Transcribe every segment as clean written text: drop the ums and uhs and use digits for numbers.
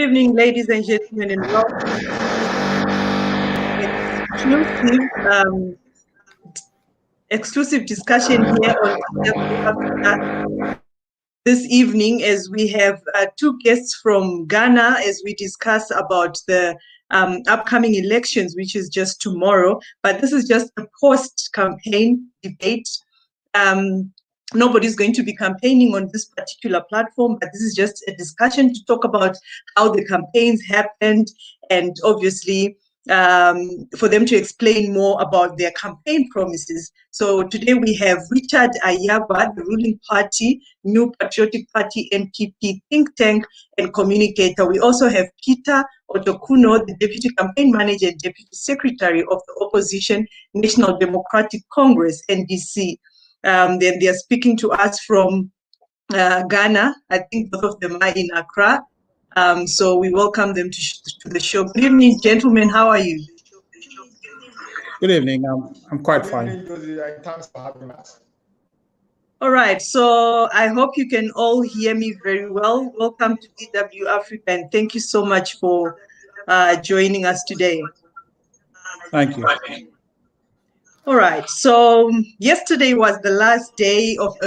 evening, ladies and gentlemen, and welcome to exclusive discussion here on DW Africa this evening, as we have two guests from Ghana as we discuss about the upcoming elections, which is just tomorrow. But this is just a post-campaign debate. Nobody's going to be campaigning on this particular platform, but this is just a discussion to talk about how the campaigns happened, and obviously for them to explain more about their campaign promises. So today we have Richard Ahiagbah, the ruling party, New Patriotic Party, NPP, think tank and communicator. We also have Peter Otokunor, the deputy campaign manager and deputy secretary of the opposition National Democratic Congress, NDC. Then they are speaking to us from Ghana. I think both of them are in Accra. So we welcome them to the show. Good evening, gentlemen. How are you? Good evening. I'm quite fine. Thanks for having us. All right. So I hope you can all hear me very well. Welcome to DW Africa, and thank you so much for joining us today. Thank you. All right. So yesterday was the last day of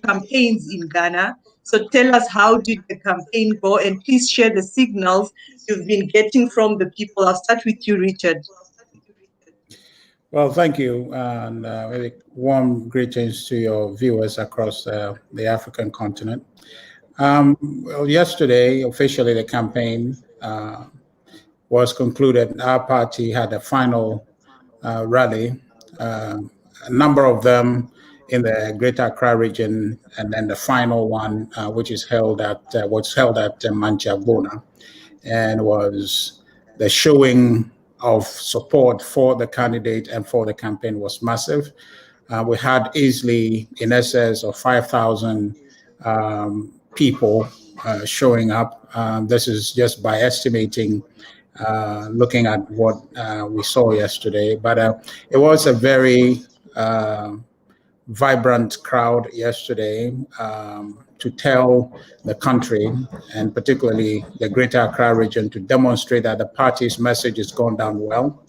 campaigns in Ghana. So tell us, how did the campaign go? And please share the signals you've been getting from the people. I'll start with you, Richard. Well, thank you, and very warm greetings to your viewers across the African continent. Well, yesterday, officially, the campaign was concluded. Our party had a final rally, a number of them in the Greater Accra region, and then the final one, which is held at Manchagona, and was the showing of support for the candidate and for the campaign was massive. We had easily in excess of 5,000 people showing up. This is just by estimating, looking at what we saw yesterday. But it was a very vibrant crowd yesterday to tell the country, and particularly the Greater Accra region, to demonstrate that the party's message has gone down well.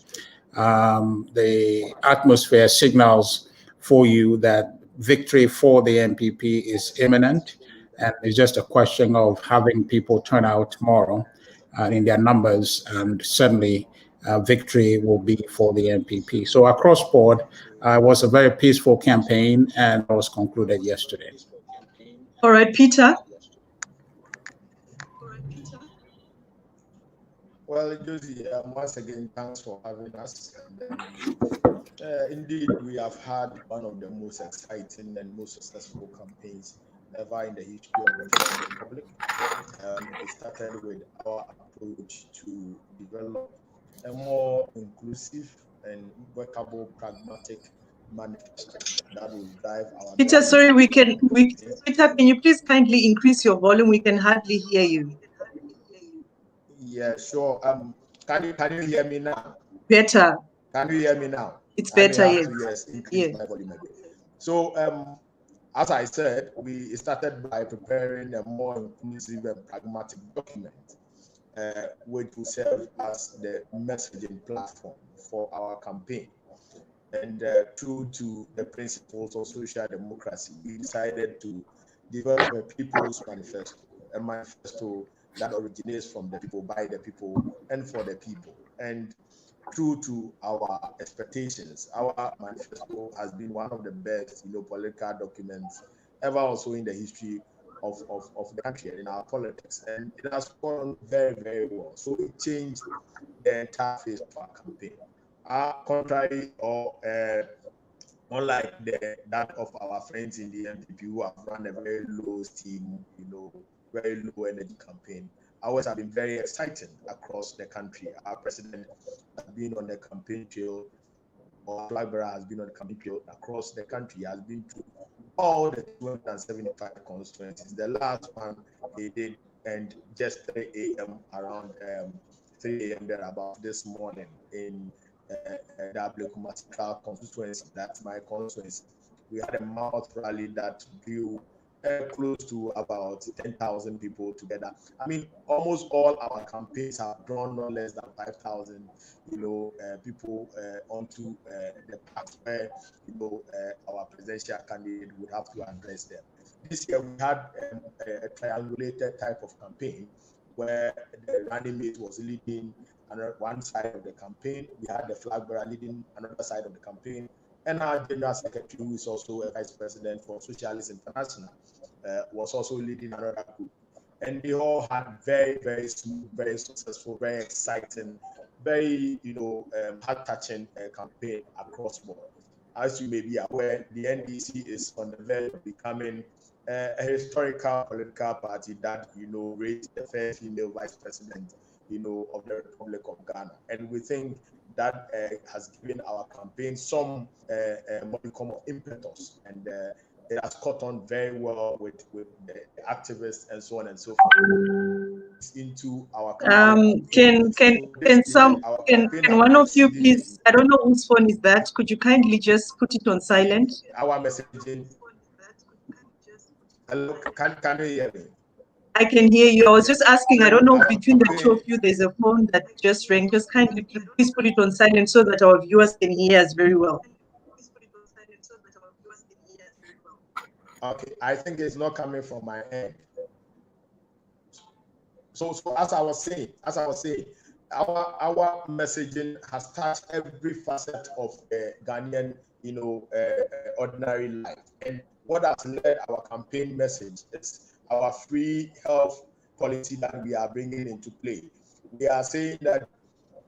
The atmosphere signals for you that victory for the NPP is imminent, and it's just a question of having people turn out tomorrow in their numbers, and certainly victory will be for the NPP. So across board, it was a very peaceful campaign, and it was concluded yesterday. All right, Peter. Well, Josie, once again, thanks for having us. Indeed, we have had one of the most exciting and most successful campaigns ever in the history of the Federal Republic. It started with our approach to develop a more inclusive and workable, pragmatic manifesto that will drive our. Peter, sorry, Peter, can you please kindly increase your volume? We can hardly hear you. Yeah, sure. Can you hear me now? Better. Can you hear me now? It's better, yes. Yes, increase my volume a bit. So, as I said, we started by preparing a more inclusive and pragmatic document, which will serve as the messaging platform for our campaign. And true to the principles of social democracy, we decided to develop a people's manifesto, a manifesto that originates from the people, by the people, and for the people. And true to our expectations, our manifesto has been one of the best, political documents ever also in the history of the country and in our politics. And it has gone very, very well. So it changed the entire face of our campaign. Contrary or unlike that of our friends in the NPP who have run a very low steam, very low energy campaign, ours have been very exciting across the country. Our president has been on the campaign trail, or Blackberry has been on the campaign trail across the country. He has been through all the 275 constituencies. The last one he did, and just 3 a.m. around 3 a.m. thereabout this morning in the constituency. That's my constituency. We had a mouth rally that drew close to about 10,000 people together. I mean, almost all our campaigns have drawn no less than 5,000, people onto the part where, our presidential candidate would have to address them. This year we had a triangulated type of campaign where the running mate was leading one side of the campaign. We had the flag bearer leading another side of the campaign. And our General Secretary, who is also a Vice President for Socialist International, was also leading another group. And they all had very, very smooth, very successful, very exciting, very, heart-touching campaign across board. As you may be aware, the NDC is on the verge of becoming a historical political party that, raised the first female Vice President, of the Republic of Ghana. And we think that has given our campaign some modicum of impetus, and it has caught on very well with the activists and so on and so forth. Into our campaign. Can one of you please? I don't know whose phone is that. Could you kindly just put it on silent? Our messaging. Hello, can you hear me? I can hear you. I was just asking, I don't know, between the two of you, there's a phone that just rang. Just kindly please put it on silent so that our viewers can hear us very well. Okay, I think it's not coming from my end. So as I was saying, our messaging has touched every facet of Ghanaian, ordinary life. And what has led our campaign message is our free health policy that we are bringing into play. We are saying that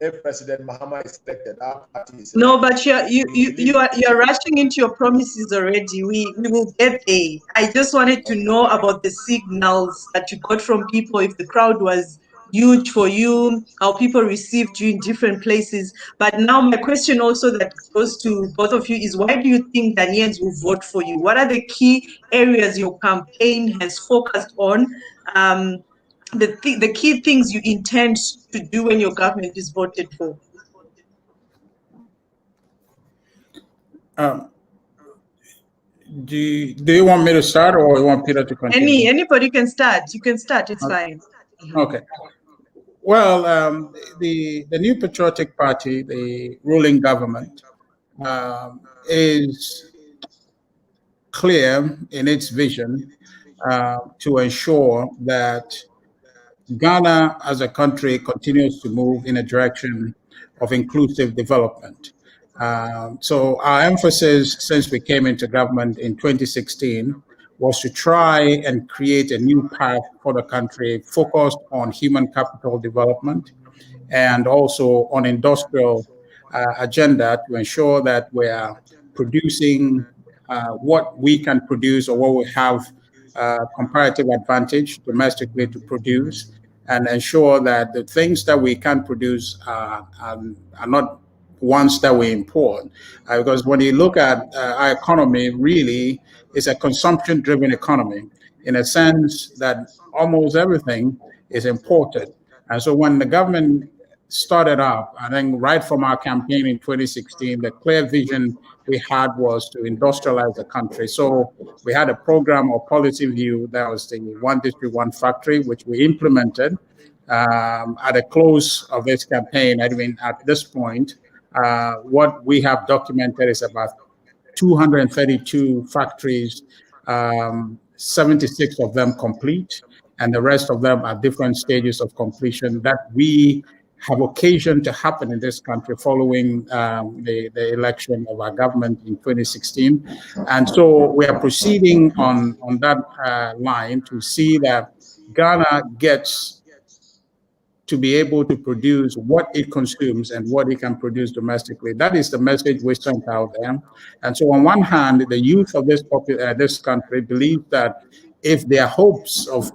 if President Mahama is elected, our party is elected. No, but you're rushing into your promises already. We will get there. I just wanted to know about the signals that you got from people, if the crowd was huge for you, how people received you in different places. But now my question also that goes to both of you is, why do you think Ghanaians will vote for you? What are the key areas your campaign has focused on? The key things you intend to do when your government is voted for? Do you want me to start, or you want Peter to continue? Anybody can start. You can start. It's fine. Okay. Well, the new Patriotic Party, the ruling government, is clear in its vision to ensure that Ghana as a country continues to move in a direction of inclusive development. So our emphasis since we came into government in 2016 was to try and create a new path for the country focused on human capital development and also on industrial agenda to ensure that we are producing what we can produce or what we have comparative advantage domestically to produce, and ensure that the things that we can produce are not ones that we import. Because when you look at our economy, really, it's a consumption-driven economy in a sense that almost everything is imported. And so when the government started up, I think right from our campaign in 2016, the clear vision we had was to industrialize the country. So we had a program or policy view that was the One District, One Factory, which we implemented. At the close of this campaign, I mean, at this point, what we have documented is about 232 factories, 76 of them complete, and the rest of them are different stages of completion that we have occasion to happen in this country following the election of our government in 2016. And so we are proceeding on that line to see that Ghana gets to be able to produce what it consumes and what it can produce domestically. That is the message we sent out there. And so on one hand, the youth of this country believe that if their hopes of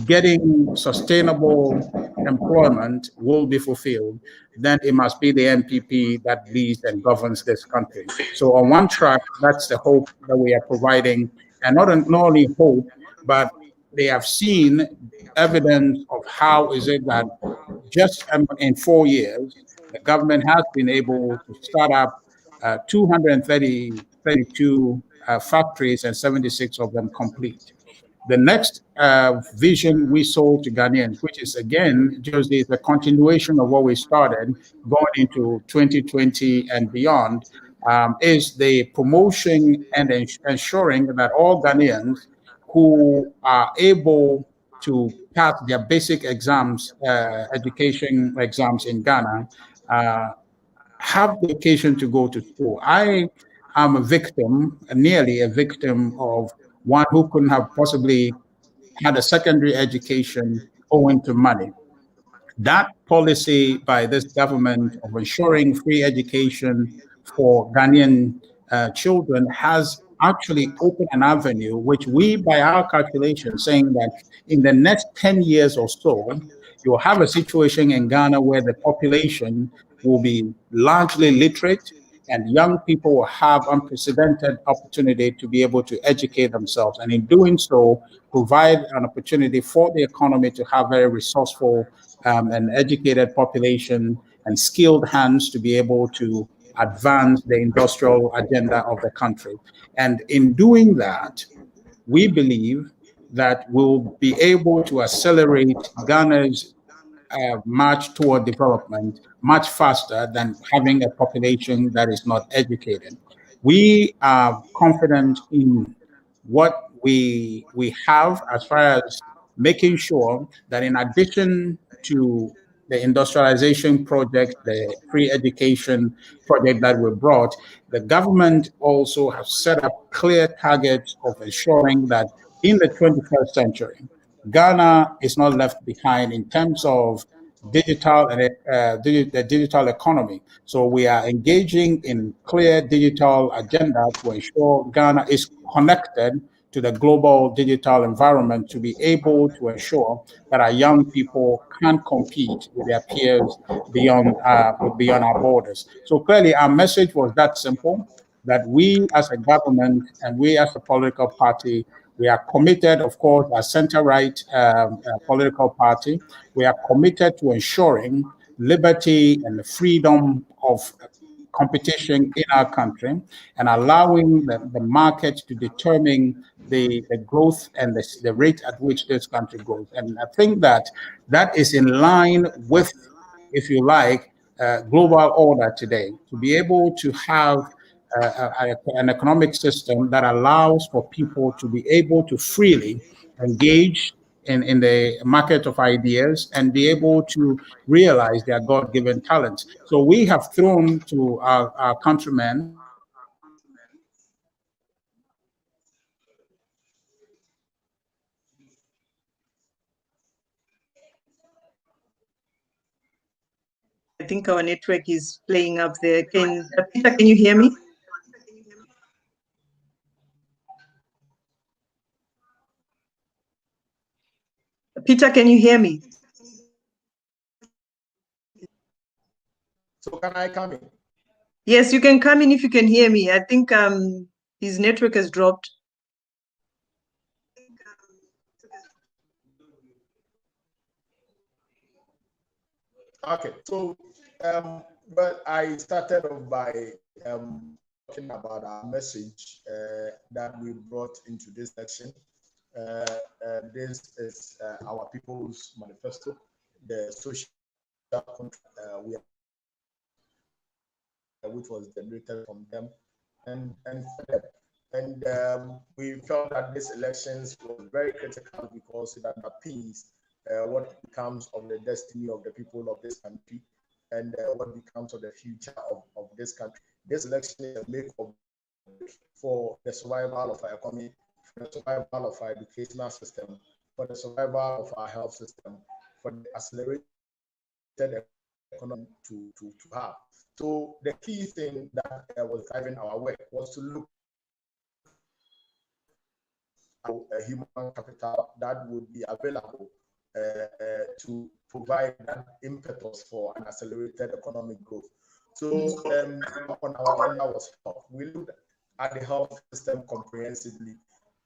getting sustainable employment will be fulfilled, then it must be the NPP that leads and governs this country. So on one track, that's the hope that we are providing, and not only hope, but they have seen evidence of how is it that just in 4 years, the government has been able to start up 232 factories and 76 of them complete. The next vision we sold to Ghanaians, which is again, Josie, is a continuation of what we started going into 2020 and beyond, is the promotion and ensuring that all Ghanaians who are able to pass their basic exams, education exams in Ghana, have the occasion to go to school. I am a victim, nearly a victim of one who couldn't have possibly had a secondary education owing to money. That policy by this government of ensuring free education for Ghanaian children has actually opened an avenue, which we, by our calculation, saying that in the next 10 years or so, you'll have a situation in Ghana where the population will be largely literate and young people will have unprecedented opportunity to be able to educate themselves. And in doing so, provide an opportunity for the economy to have very resourceful and educated population and skilled hands to be able to advance the industrial agenda of the country. And in doing that, we believe that we'll be able to accelerate Ghana's march toward development much faster than having a population that is not educated. We are confident in what we have as far as making sure that in addition to the industrialization project, the free education project that we brought, the government also has set up clear targets of ensuring that in the 21st century, Ghana is not left behind in terms of digital and the digital economy. So we are engaging in clear digital agenda to ensure Ghana is connected to the global digital environment to be able to ensure that our young people can compete with their peers beyond our borders. So clearly, our message was that simple, that we as a government and we as a political party, we are committed, of course, as center-right political party, we are committed to ensuring liberty and the freedom of competition in our country and allowing the market to determine the growth and the rate at which this country grows. And I think that is in line with, if you like, global order today, to be able to have an economic system that allows for people to be able to freely engage in the market of ideas and be able to realize their God-given talents. So we have thrown to our countrymen. I think our network is playing up there. Peter, can you hear me? Peter, can you hear me? So can I come in? Yes, you can come in if you can hear me. I think his network has dropped. Okay, so well, I started off by talking about our message that we brought into this section. This is our People's Manifesto, the social contract which was generated from them and for them. And we felt that this elections was very critical because it underpins what becomes of the destiny of the people of this country and what becomes of the future of this country. This election is a make or break for the survival of our economy, for the survival of our educational system, for the survival of our health system, for the accelerated economy to have. So the key thing that was driving our work was to look at a human capital that would be available to provide that impetus for an accelerated economic growth. So on our agenda was health. We looked at the health system comprehensively,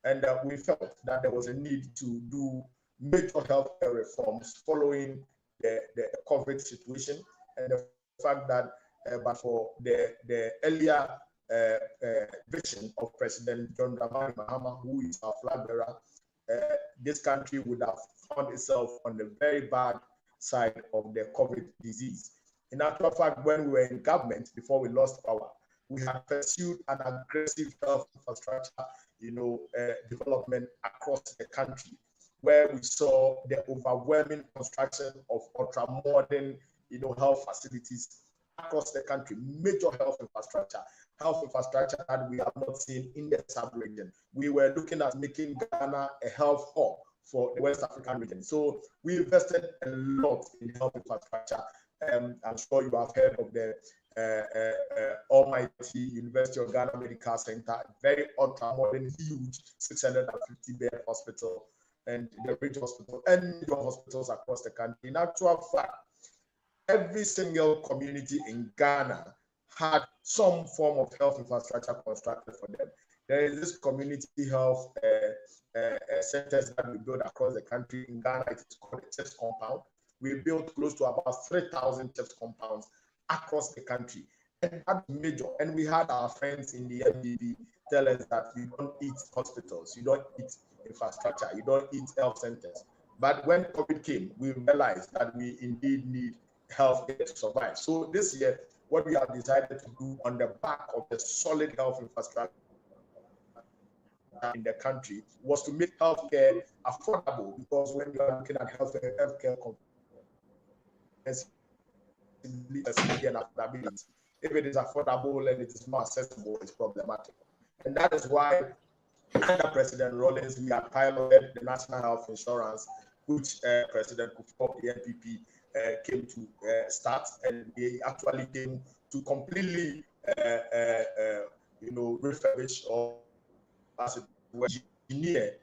and we felt that there was a need to do major health reforms following the COVID situation and the fact that but for the earlier vision of President John Dramani Mahama, who is our flag bearer, this country would have found itself on the very bad side of the COVID disease. In actual fact, when we were in government, before we lost power, we had pursued an aggressive health infrastructure, development across the country, where we saw the overwhelming construction of ultra-modern, health facilities across the country, major health infrastructure that we have not seen in the sub-region. We were looking at making Ghana a health hub for the West African region. So we invested a lot in health infrastructure. I'm sure you have heard of the almighty University of Ghana Medical Center, very ultra-modern, huge 650-bed hospital, and the Bridge Hospital, and your hospitals across the country. In actual fact, every single community in Ghana had some form of health infrastructure constructed for them. There is this community health centers that we build across the country. In Ghana, it is called a CHIPS compound. We built close to about 3,000 CHIPS compounds across the country. And that's major. And we had our friends in the MDB tell us that you don't eat hospitals, you don't eat infrastructure, you don't eat health centers. But when COVID came, we realized that we indeed need health care to survive. So this year, what we have decided to do on the back of the solid health infrastructure in the country was to make healthcare affordable, because when you are looking at healthcare and affordability, if it is affordable and it is more accessible, it's problematic. And that is why under President Rawlings, we have piloted the National Health Insurance, which President Kufuor, the NPP, came to start, and they actually came to completely, refurbish or as it were, engineer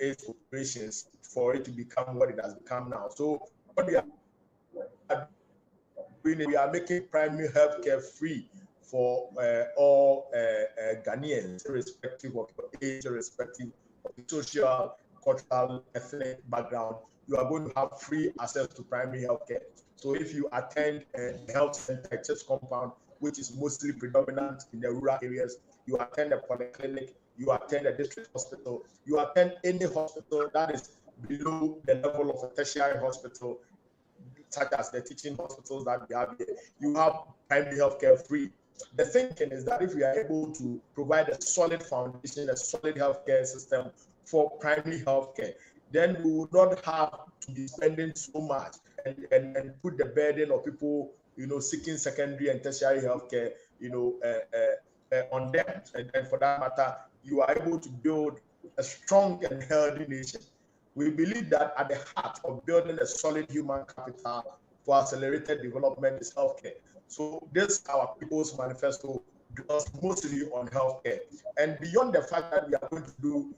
its operations for it to become what it has become now. So what we are doing, we are making primary health care free for all Ghanaians, irrespective of your age, irrespective of the social, cultural, ethnic background. You are going to have free access to primary health care. So if you attend a health center, CHIPS compound, which is mostly predominant in the rural areas, you attend a polyclinic, you attend a district hospital, you attend any hospital that is below the level of a tertiary hospital, such as the teaching hospitals that we have here, you have primary health care free. The thinking is that if we are able to provide a solid foundation, a solid healthcare system for primary healthcare, then we would not have to be spending so much and put the burden of people, seeking secondary and tertiary healthcare, on them. And for that matter, you are able to build a strong and healthy nation. We believe that at the heart of building a solid human capital for accelerated development is healthcare. So this our People's Manifesto dwells mostly on healthcare. And beyond the fact that we are going to do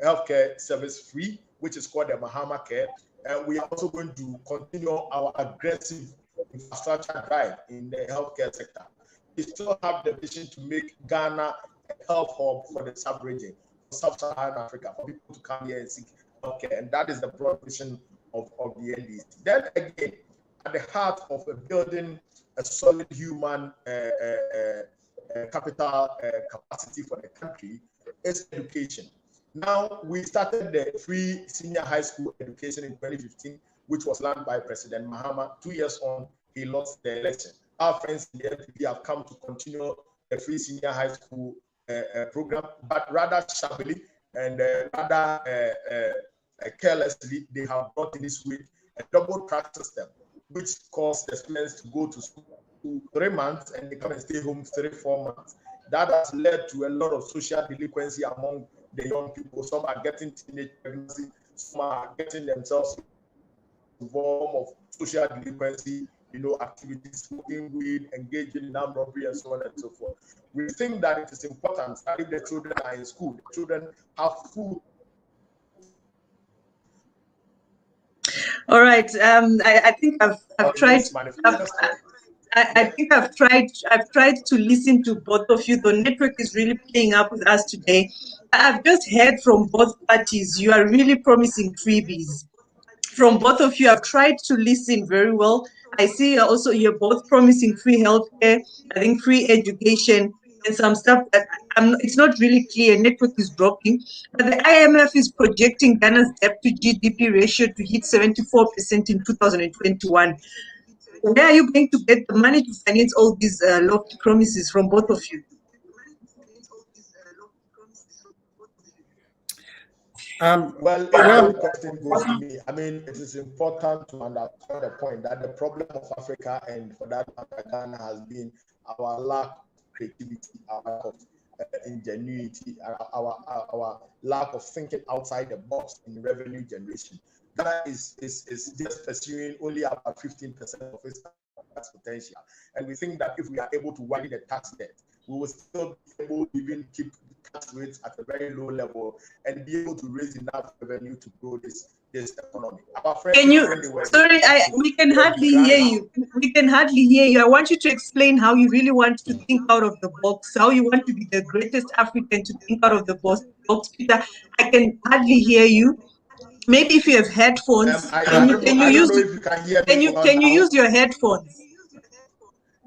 healthcare service free, which is called the Mahama Care, we are also going to continue our aggressive infrastructure drive in the healthcare sector. We still have the vision to make Ghana a health hub for the sub-region, Sub-Saharan Africa, for people to come here and seek healthcare. And that is the broad vision of the NDC. Then again, at the heart of building a solid human capital capacity for the country is education. Now, we started the free senior high school education in 2015, which was launched by President Mahama. 2 years on, he lost the election. Our friends in the NPP have come to continue the free senior high school program, but rather shabbily and rather carelessly, they have brought in this week a double track system, which caused the students to go to school 3 months and they come and stay home 3-4 months. That has led to a lot of social delinquency among the young people. Some are getting teenage pregnancy, some are getting themselves involved of social delinquency, activities, smoking weed, engaging in armed robbery, and so on and so forth. We think that it is important that if the children are in school, the children have food. All right. I think I've tried. I think I've tried to listen to both of you. The network is really playing up with us today. I've just heard from both parties. You are really promising freebies from both of you. I've tried to listen very well. I see also you're both promising free healthcare, I think free education, and some stuff that it's not really clear. Network is dropping, but the IMF is projecting Ghana's debt to GDP ratio to hit 74% in 2021. Where are you going to get the money to finance all these lofty promises from both of you? The question goes to me. I mean, it is important to understand the point that the problem of Africa, and for that matter, Ghana, has been our lack of creativity, our lack of ingenuity, our lack of thinking outside the box in revenue generation. Ghana is just pursuing only about 15% of its tax potential, and we think that if we are able to widen the tax debt, we will still be able to even keep tax rates at a very low level and be able to raise enough revenue to grow this economy. Our friends, can you? Sorry, we can hardly hear you. We can hardly hear you. I want you to explain how you really want to think out of the box. How you want to be the greatest African to think out of the box, Peter. I can hardly hear you. Maybe if you have headphones, can you use your headphones?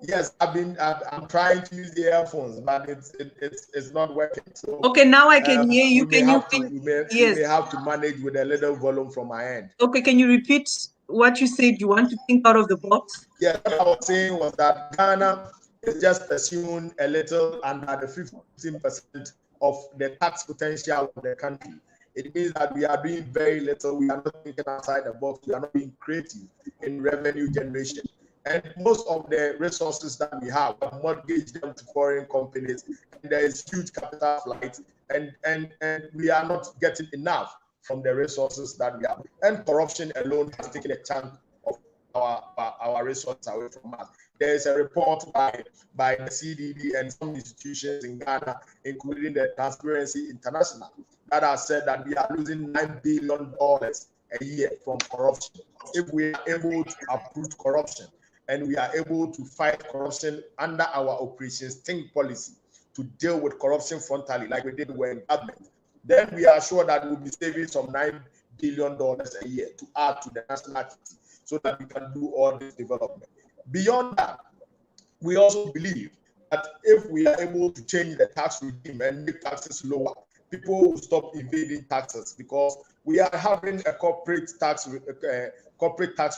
Yes, I'm trying to use the earphones, but it's not working. So okay, now I can hear you. We may have to manage with a little volume from my end. Okay, can you repeat what you said? You want to think out of the box? Yeah, what I was saying was that Ghana is just pursuing a little under the 15% of the tax potential of the country. It means that we are doing very little. We are not thinking outside the box. We are not being creative in revenue generation. And most of the resources that we have mortgage them to foreign companies, and there is huge capital flight, and we are not getting enough from the resources that we have. And corruption alone has taken a chunk of our resources away from us. There is a report by the CDB and some institutions in Ghana, including the Transparency International, that has said that we are losing $9 billion a year from corruption. If we are able to uproot corruption, and we are able to fight corruption under our Operation Sting policy to deal with corruption frontally, like we did when government, then we are sure that we'll be saving some $9 billion a year to add to the national activity so that we can do all this development. Beyond that, we also believe that if we are able to change the tax regime and make taxes lower, people will stop evading taxes, because we are having a corporate tax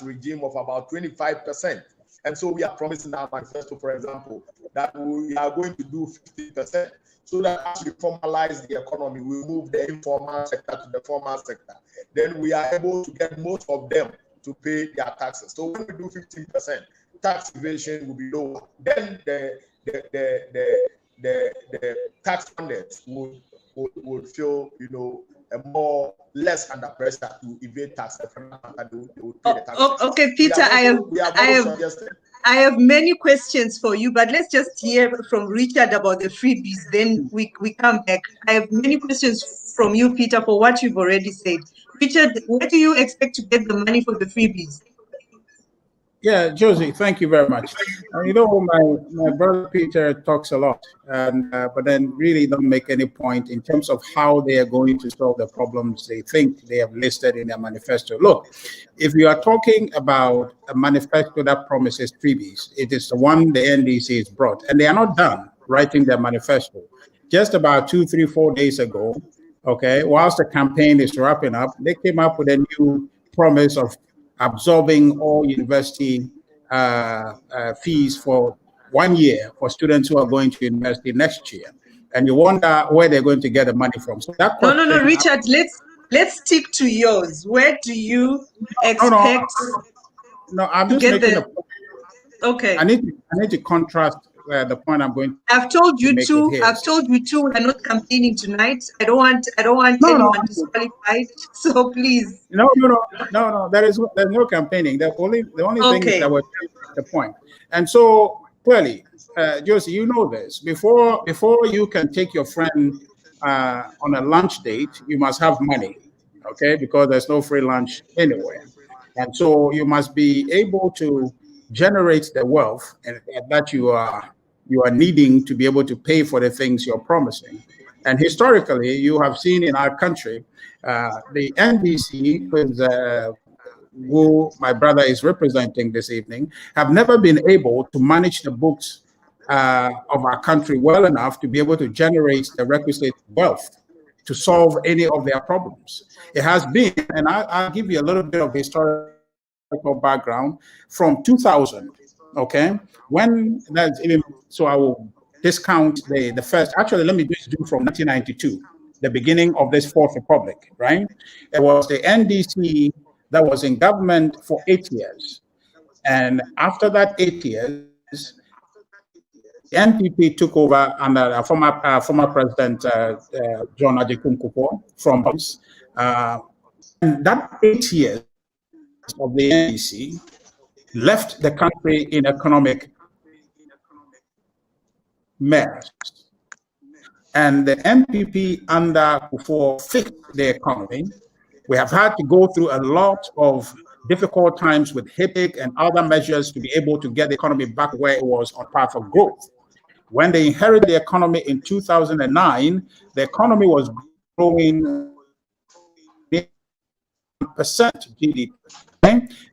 regime of about 25%. And so we are promising our manifesto, for example, that we are going to do 50%, so that as we formalize the economy, we move the informal sector to the formal sector. Then we are able to get most of them to pay their taxes. So when we do 15%, tax evasion will be lower. Then the tax funders would feel, less under pressure to evade tax. Okay, Peter, I have many questions for you, but let's just hear from Richard about the freebies. Then we come back. I have many questions from you, Peter, for what you've already said. Richard, where do you expect to get the money for the freebies? Yeah, Josie, thank you very much. My brother Peter talks a lot, but then really don't make any point in terms of how they are going to solve the problems they think they have listed in their manifesto. Look, if you are talking about a manifesto that promises freebies, it is the one the NDC has brought, and they are not done writing their manifesto. Just about 2, 3, 4 days ago, okay, whilst the campaign is wrapping up, they came up with a new promise of absorbing all university fees for 1 year for students who are going to university next year, and you wonder where they're going to get the money from. So that no, Richard, let's stick to yours. Where do you expect? No, I'm just making a point. Okay. I need to contrast the point I'm going to. I've told you two. We're not campaigning tonight. I don't want anyone disqualified. So please. No. There's no campaigning. The only thing is that we're the point. And so clearly, Josie, you know this. Before you can take your friend on a lunch date, you must have money, okay? Because there's no free lunch anywhere, and so you must be able to generate the wealth and that you are needing to be able to pay for the things you're promising. And historically, you have seen in our country, the NDC, who my brother is representing this evening, have never been able to manage the books of our country well enough to be able to generate the requisite wealth to solve any of their problems. It has been, and I'll give you a little bit of historical background from 2000, okay? When that's even, so I will discount the first, actually, let me just do from 1992, the beginning of this Fourth Republic, right? It was the NDC that was in government for 8 years. And after that 8 years, the NPP took over under former President John Adekunkupo from us. And that 8 years of the NDC left the country in economic mess. And the NPP under Kufuor fixed the economy. We have had to go through a lot of difficult times with HIPIC and other measures to be able to get the economy back where it was on path of growth. When they inherited the economy in 2009, the economy was growing 1% GDP.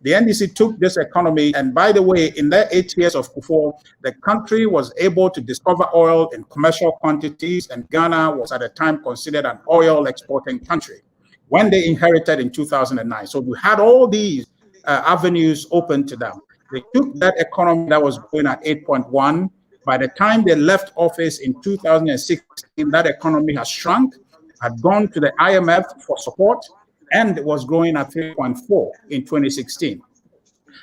The NDC took this economy, and by the way, in their 8 years of Kufuor, the country was able to discover oil in commercial quantities, and Ghana was at the time considered an oil exporting country when they inherited in 2009. So we had all these avenues open to them. They took that economy that was going at 8.1. By the time they left office in 2016, that economy has shrunk, had gone to the IMF for support, and was growing at 3.4 in 2016.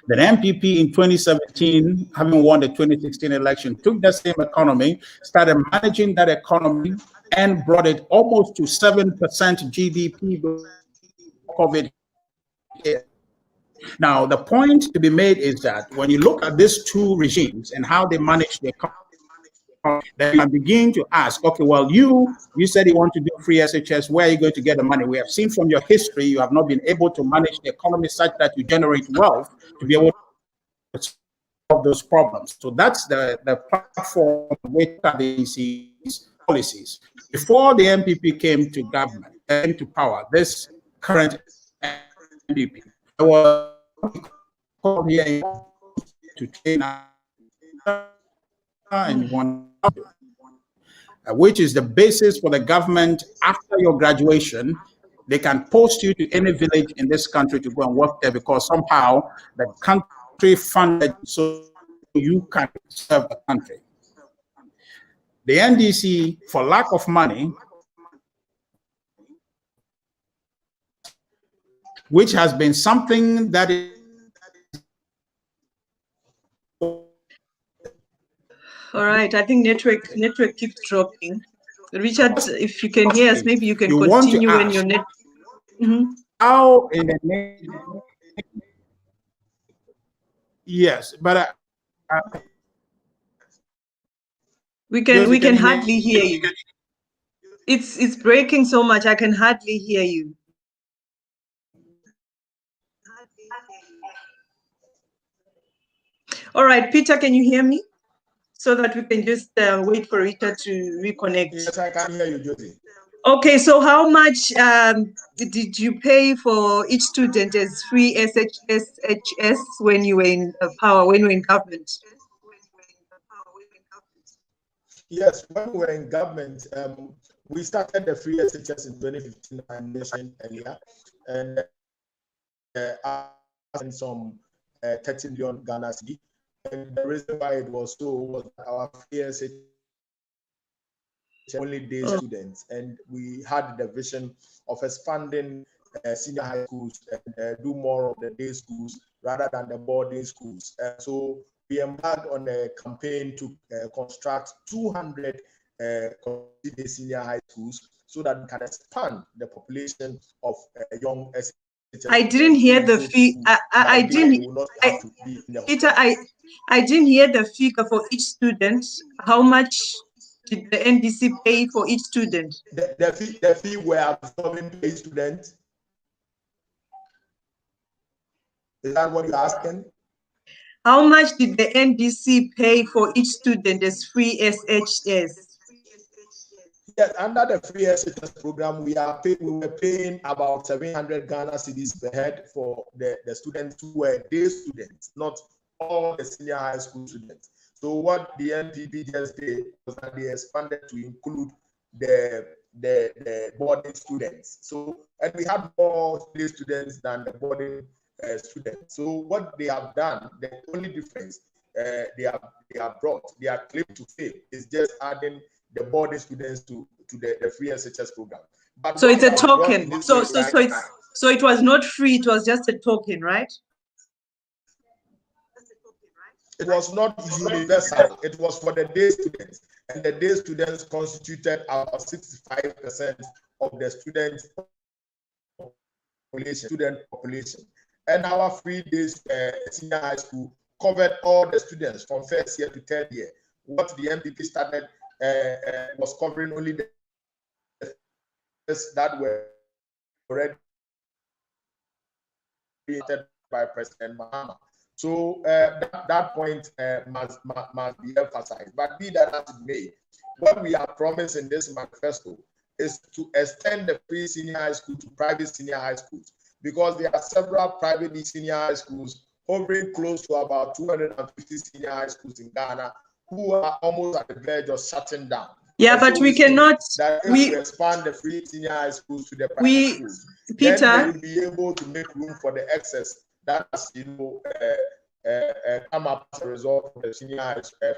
The MPP in 2017, having won the 2016 election, took that same economy, started managing that economy, and brought it almost to 7% GDP COVID here. Now, the point to be made is that when you look at these two regimes and how they manage the economy, then you can begin to ask, okay, well, you said you want to do free SHS, where are you going to get the money? We have seen from your history, you have not been able to manage the economy such that you generate wealth to be able to solve those problems. So that's the platform with these policies. Before the MPP came to government, came to power, this current MPP, there was here to train and one, which is the basis for the government. After your graduation, they can post you to any village in this country to go and work there, because somehow the country funded so you can serve the country. The NDC, for lack of money, which has been something that is all right, I think network keeps dropping. Richard, if you can hear us, maybe you can continue when your net. How in the name? Yes, but we can hardly hear you. It's breaking so much. I can hardly hear you. All right, Peter, can you hear me? So that we can just wait for Richard to reconnect. Yes, I can hear you, Josie. Okay, so how much did you pay for each student as free SHS when you were in power, when you were in government? Yes, when we were in government, we started the free SHS in 2015, I mentioned earlier, and some 30 million Ghana cedi. And the reason why it was so was that our free SHS only day students, and we had the vision of expanding senior high schools and do more of the day schools rather than the boarding schools. So we embarked on a campaign to construct 200 senior high schools so that we can expand the population of young SHS. I didn't hear the fee. I didn't. Peter, I didn't hear the figure for each student. How much did the NDC pay for each student? The fee we're absorbing to each student. Is that what you're asking? How much did the NDC pay for each student as free SHS? Yes, under the free SHS program, we were paying about 700 Ghana cedis per head for the students who were day students, not all the senior high school students. So what the MPP just did was that they expanded to include the boarding students. So, and we had more day students than the boarding students. So what they have done, the only difference they have brought, their claim to fame is just adding the boarding students to the free SHS program. But so it's a token. So it was not free, it was just a token, right? It was not universal. It was for the day students, and the day students constituted about 65% of the student population. And our free days senior high school covered all the students from first year to third year. What the MPP started was covering only the that were already created by President Mahama. So that point must be emphasized. But be that as it may, what we are promising in this manifesto is to extend the free senior high school to private senior high schools, because there are several private senior high schools hovering close to about 250 senior high schools in Ghana who are almost at the verge of shutting down. Yeah, and but so we cannot. That if we expand the free senior high schools to the private schools, Peter, then we will be able to make room for the excess that has, come up as a result of the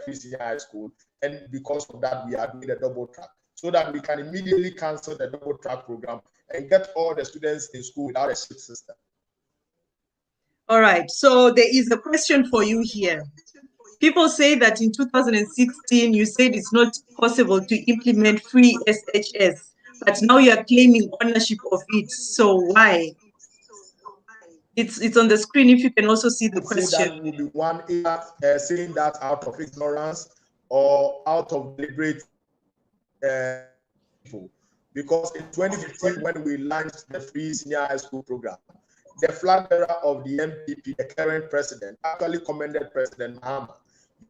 free senior high school. And because of that, we are doing a double track, so that we can immediately cancel the double track program and get all the students in school without a shift system. All right, so there is a question for you here. People say that in 2016, you said it's not possible to implement free SHS, but now you are claiming ownership of it. So why? It's on the screen if you can also see the question. That will be one either saying that out of ignorance or out of deliberate because in 2015, when we launched the free senior high school program, the flag bearer of the MPP, the current president, actually commended President Mahama.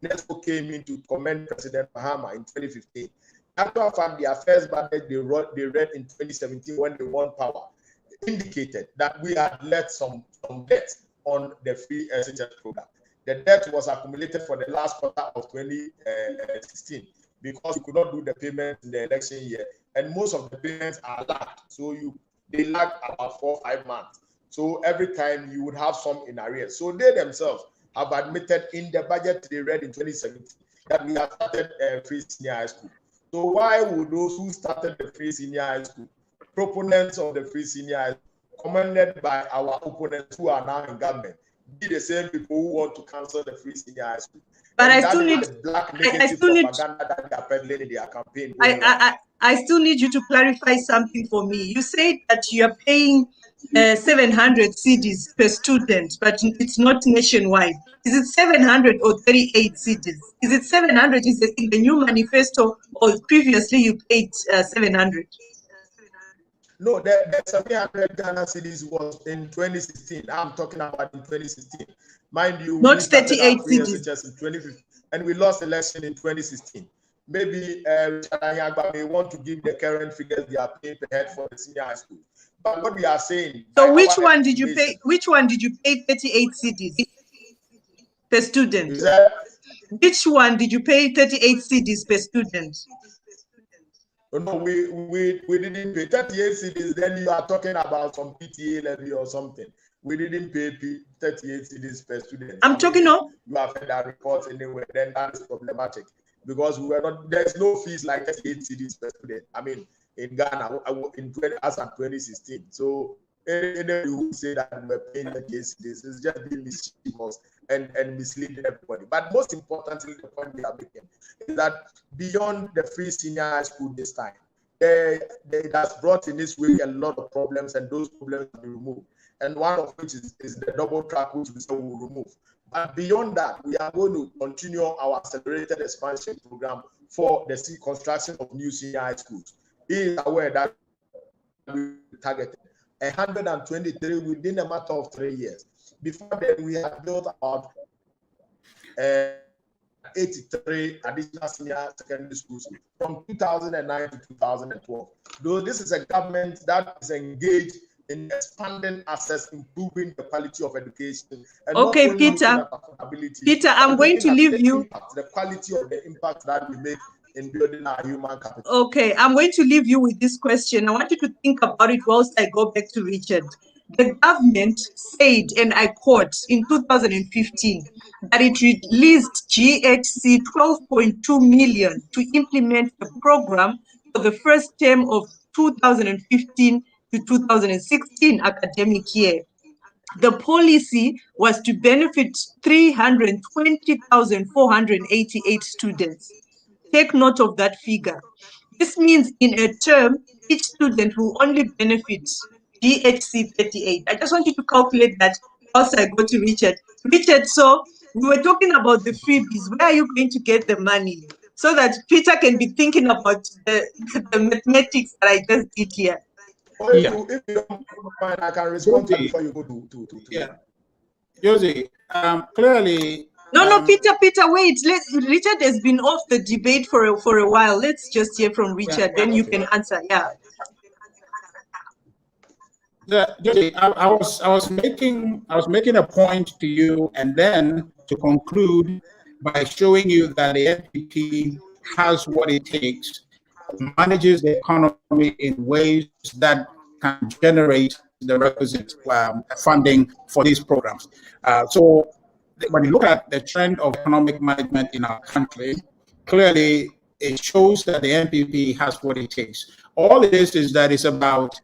UNESCO came in to commend President Mahama in 2015. After fact, their first budget they read in 2017 when they won power indicated that we had let some debt on the free SHS program. The debt was accumulated for the last quarter of 2016 because you could not do the payment in the election year, and most of the payments are lagged. So they lag about 4 or 5 months. So every time you would have some in arrears. So they themselves have admitted in the budget they read in 2017 that we have started free senior high school. So why would those who started the free senior high school, proponents of the free senior high school, commended by our opponents who are now in government, be the same people who want to cancel the free senior high school? But and I still need propaganda that they are peddling in their campaign. I still need you to clarify something for me. You said that you are paying 700 cedis per student, but it's not nationwide. Is it 700 or 38 cedis? Is it 700? Is it in the new manifesto, or previously you paid 700? No, the 700 Ghana cedis was in 2016. I'm talking about in 2016. Mind you, not 38 cedis. In 2015, and we lost election in 2016. Maybe Richard Ahiagbah may want to give the current figures they are paying per head for the senior high school. But what we are saying. So which one did you pay? Which one did you pay 38 cedis per student? Which one did you pay 38 cedis per student? No, we didn't pay 38 cedis. Then you are talking about some PTA levy or something. We didn't pay 38 cedis per student. I'm talking of. You have heard that report anyway. Then that is problematic because we were not. There's no fees like 38 cedis per student. I mean, in Ghana, as of 2016. So anyone who say that we're paying 38 cedis is just being mischievous and misleading everybody. But most importantly, the point we are making is that beyond the free senior high school this time, it has brought in this way a lot of problems, and those problems will be removed. And one of which is the double track, which we will remove. But beyond that, we are going to continue our accelerated expansion program for the construction of new senior high schools. He is aware that we targeted 123 within a matter of 3 years. Before then, we had built about 83 additional senior secondary schools from 2009 to 2012. Though this is a government that is engaged in expanding access, improving the quality of education, and okay, not only Peter. looking at affordability, Peter, I'm going to leave you. Impact, the quality of the impact that we make in building our human capital. Okay, I'm going to leave you with this question. I want you to think about it whilst I go back to Richard. The government said, and I quote, in 2015, that it released GHC 12.2 million to implement the program for the first term of 2015 to 2016 academic year. The policy was to benefit 320,488 students. Take note of that figure. This means in a term, each student will only benefit GHC 38. I just want you to calculate that whilst I go to Richard. Richard, so we were talking about the freebies. Where are you going to get the money? So that Peter can be thinking about the mathematics that I just did here. Well, if you don't mind, I can respond to that before you go to yeah. Josie, clearly. No, Peter, wait. Richard has been off the debate for a while. Let's just hear from Richard, then you can answer. Yeah. Josie, I was making a point to you, and then to conclude by showing you that the NPP has what it takes, manages the economy in ways that can generate the requisite funding for these programs. So when you look at the trend of economic management in our country, clearly it shows that the NPP has what it takes. All it is that it's about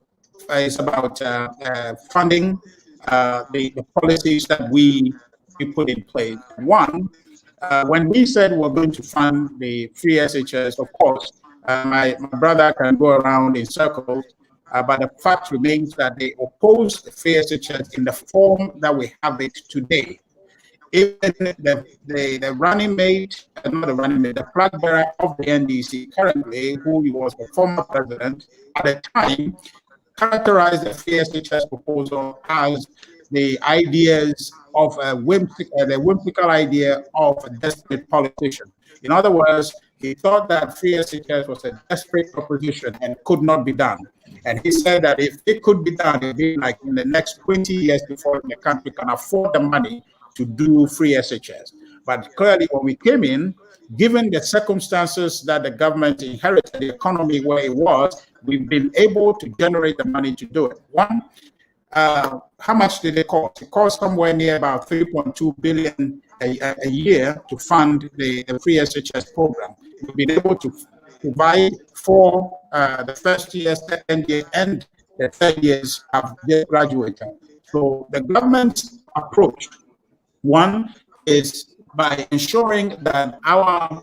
funding the policies that we put in place. One, when we said we're going to fund the free SHS, of course, my brother can go around in circles, but the fact remains that they oppose the free SHS in the form that we have it today. Even the running mate, not the running mate, the flag bearer of the NDC currently, who was the former president at the time, characterized the free SHS proposal as the ideas of the whimsical idea of a desperate politician. In other words, he thought that free SHS was a desperate proposition and could not be done. And he said that if it could be done, it would be like in the next 20 years before the country can afford the money to do free SHS. But clearly, when we came in, given the circumstances that the government inherited, the economy where it was, we've been able to generate the money to do it. One, how much did it cost? It cost somewhere near about 3.2 billion a year to fund the free SHS program. We've been able to provide for the first year, second year, and the third years have just graduated. So the government's approach, one, is by ensuring that our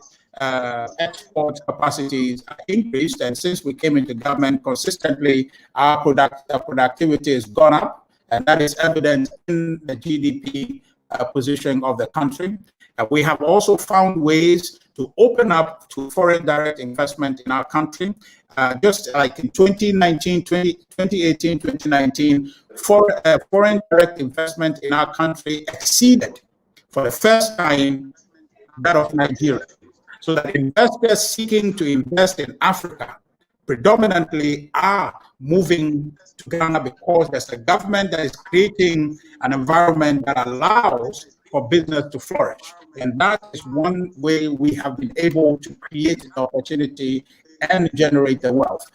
export capacities are increased, and since we came into government consistently, our productivity has gone up, and that is evident in the GDP position of the country. We have also found ways to open up to foreign direct investment in our country. Just like in 2018, 2019, foreign direct investment in our country exceeded, for the first time, that of Nigeria. So that investors seeking to invest in Africa predominantly are moving to Ghana because there's a government that is creating an environment that allows for business to flourish. And that is one way we have been able to create an opportunity and generate the wealth.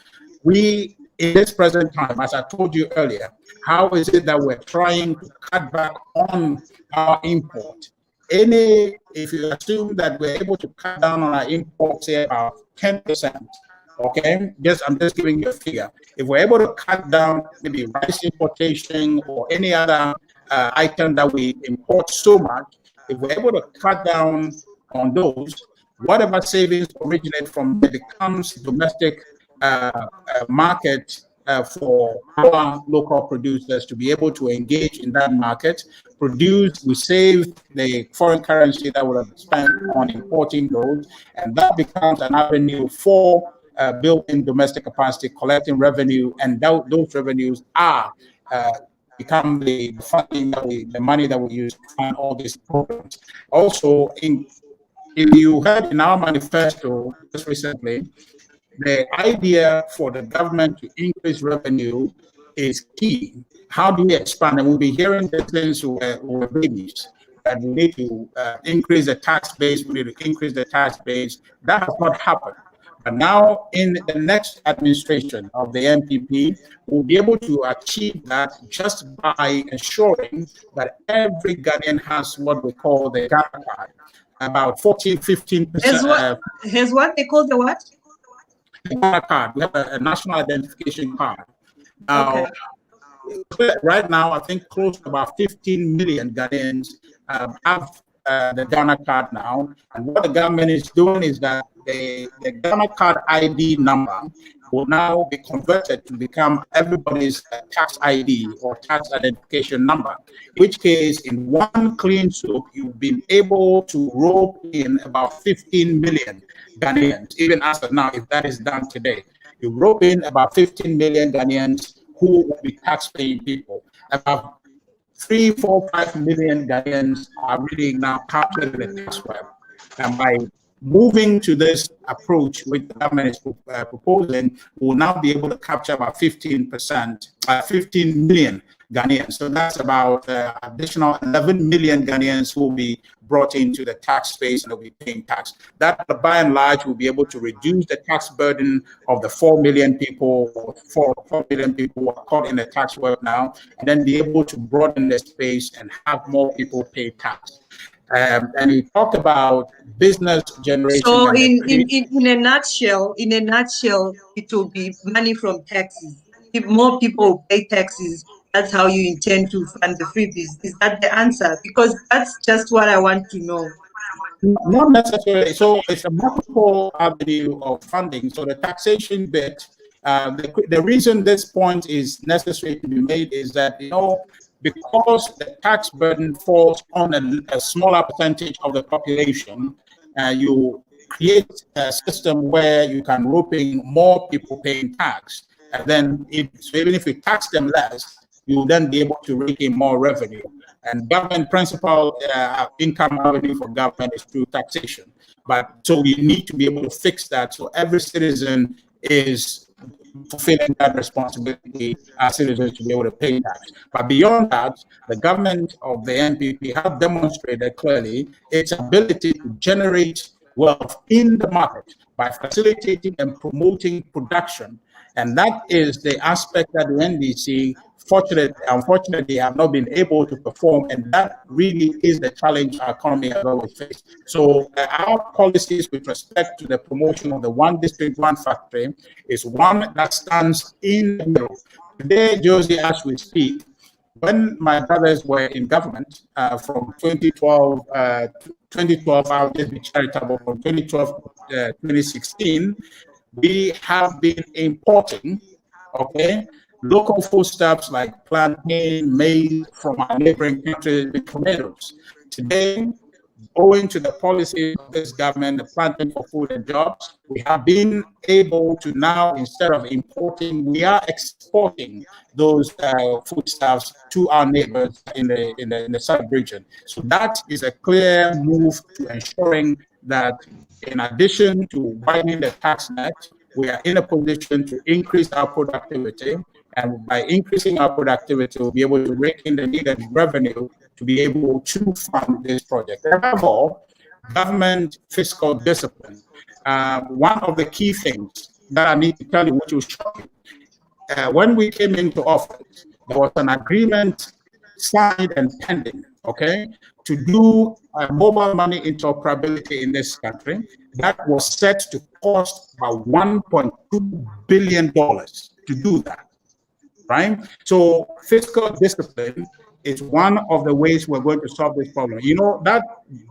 We, in this present time, as I told you earlier, how is it that we're trying to cut back on our import? If you assume that we're able to cut down on our imports, say about 10%, okay? I'm just giving you a figure. If we're able to cut down maybe rice importation or any other item that we import so much, if we're able to cut down on those, whatever savings originate from it becomes domestic market for our local producers to be able to engage in that market, produce, we save the foreign currency that would have spent on importing those, and that becomes an avenue for building domestic capacity, collecting revenue, and those revenues are become the funding the money that we use to fund all these programs. Also, if you heard in our manifesto just recently, the idea for the government to increase revenue is key. How do we expand? And we'll be hearing this since we're babies. That we need to increase the tax base, we need to increase the tax base. That has not happened. But now in the next administration of the NPP, we'll be able to achieve that just by ensuring that every Ghanaian has what we call the Ghana card. About 14-15%. Here's what they call the what? The Ghana card. We have a national identification card. Now, right now, I think close to about 15 million Ghanaians have the Ghana card now. And what the government is doing is that the Ghana card ID number will now be converted to become everybody's tax ID or tax identification number, in which case, in one clean swoop, you've been able to rope in about 15 million Ghanaians, even as of now, if that is done today. You rope in about 15 million Ghanaians who will be tax-paying people. About 3, 4, 5 million Ghanaians are really now captured in the tax web. And by moving to this approach, which the government is proposing, we'll now be able to capture about 15%, 15 million Ghanaians. So that's about additional 11 million Ghanaians who will be brought into the tax space and will be paying tax. That, by and large, will be able to reduce the tax burden of the 4 million people, or 4 million people who are caught in the tax web now, and then be able to broaden the space and have more people pay tax. And he talked about business generation. So in a nutshell, it will be money from taxes. If more people pay taxes, that's how you intend to fund the freebies. Is that the answer? Because that's just what I want to know. Not necessarily. So it's a multiple avenue of funding. So the taxation bit, the reason this point is necessary to be made is that, because the tax burden falls on a smaller percentage of the population, you create a system where you can rope in more people paying tax. And then even if you tax them less, you will then be able to rake in more revenue. And government principal income avenue for government is through taxation. But so we need to be able to fix that so every citizen is fulfilling that responsibility as citizens to be able to pay tax. But beyond that, the government of the NPP have demonstrated clearly its ability to generate wealth in the market by facilitating and promoting production. And that is the aspect that the NDC, unfortunately, have not been able to perform. And that really is the challenge our economy has always faced. So our policies with respect to the promotion of the one district, one factory is one that stands in the middle. Today, Josie, as we speak, when my brothers were in government from 2012, I'll just be charitable, from 2012 to 2016, we have been importing, local foodstuffs like plantain, maize from our neighboring countries with tomatoes. Today, owing to the policy of this government, the Planting for Food and Jobs, we have been able to now, instead of importing, we are exporting those foodstuffs to our neighbors in the sub-region. So that is a clear move to ensuring that in addition to widening the tax net, we are in a position to increase our productivity. And by increasing our productivity, we'll be able to rake in the needed revenue to be able to fund this project. Above all, government fiscal discipline. One of the key things that I need to tell you, which will shock you, when we came into office, there was an agreement signed and pending, to do mobile money interoperability in this country that was set to cost about $1.2 billion to do that, right? So fiscal discipline is one of the ways we're going to solve this problem. That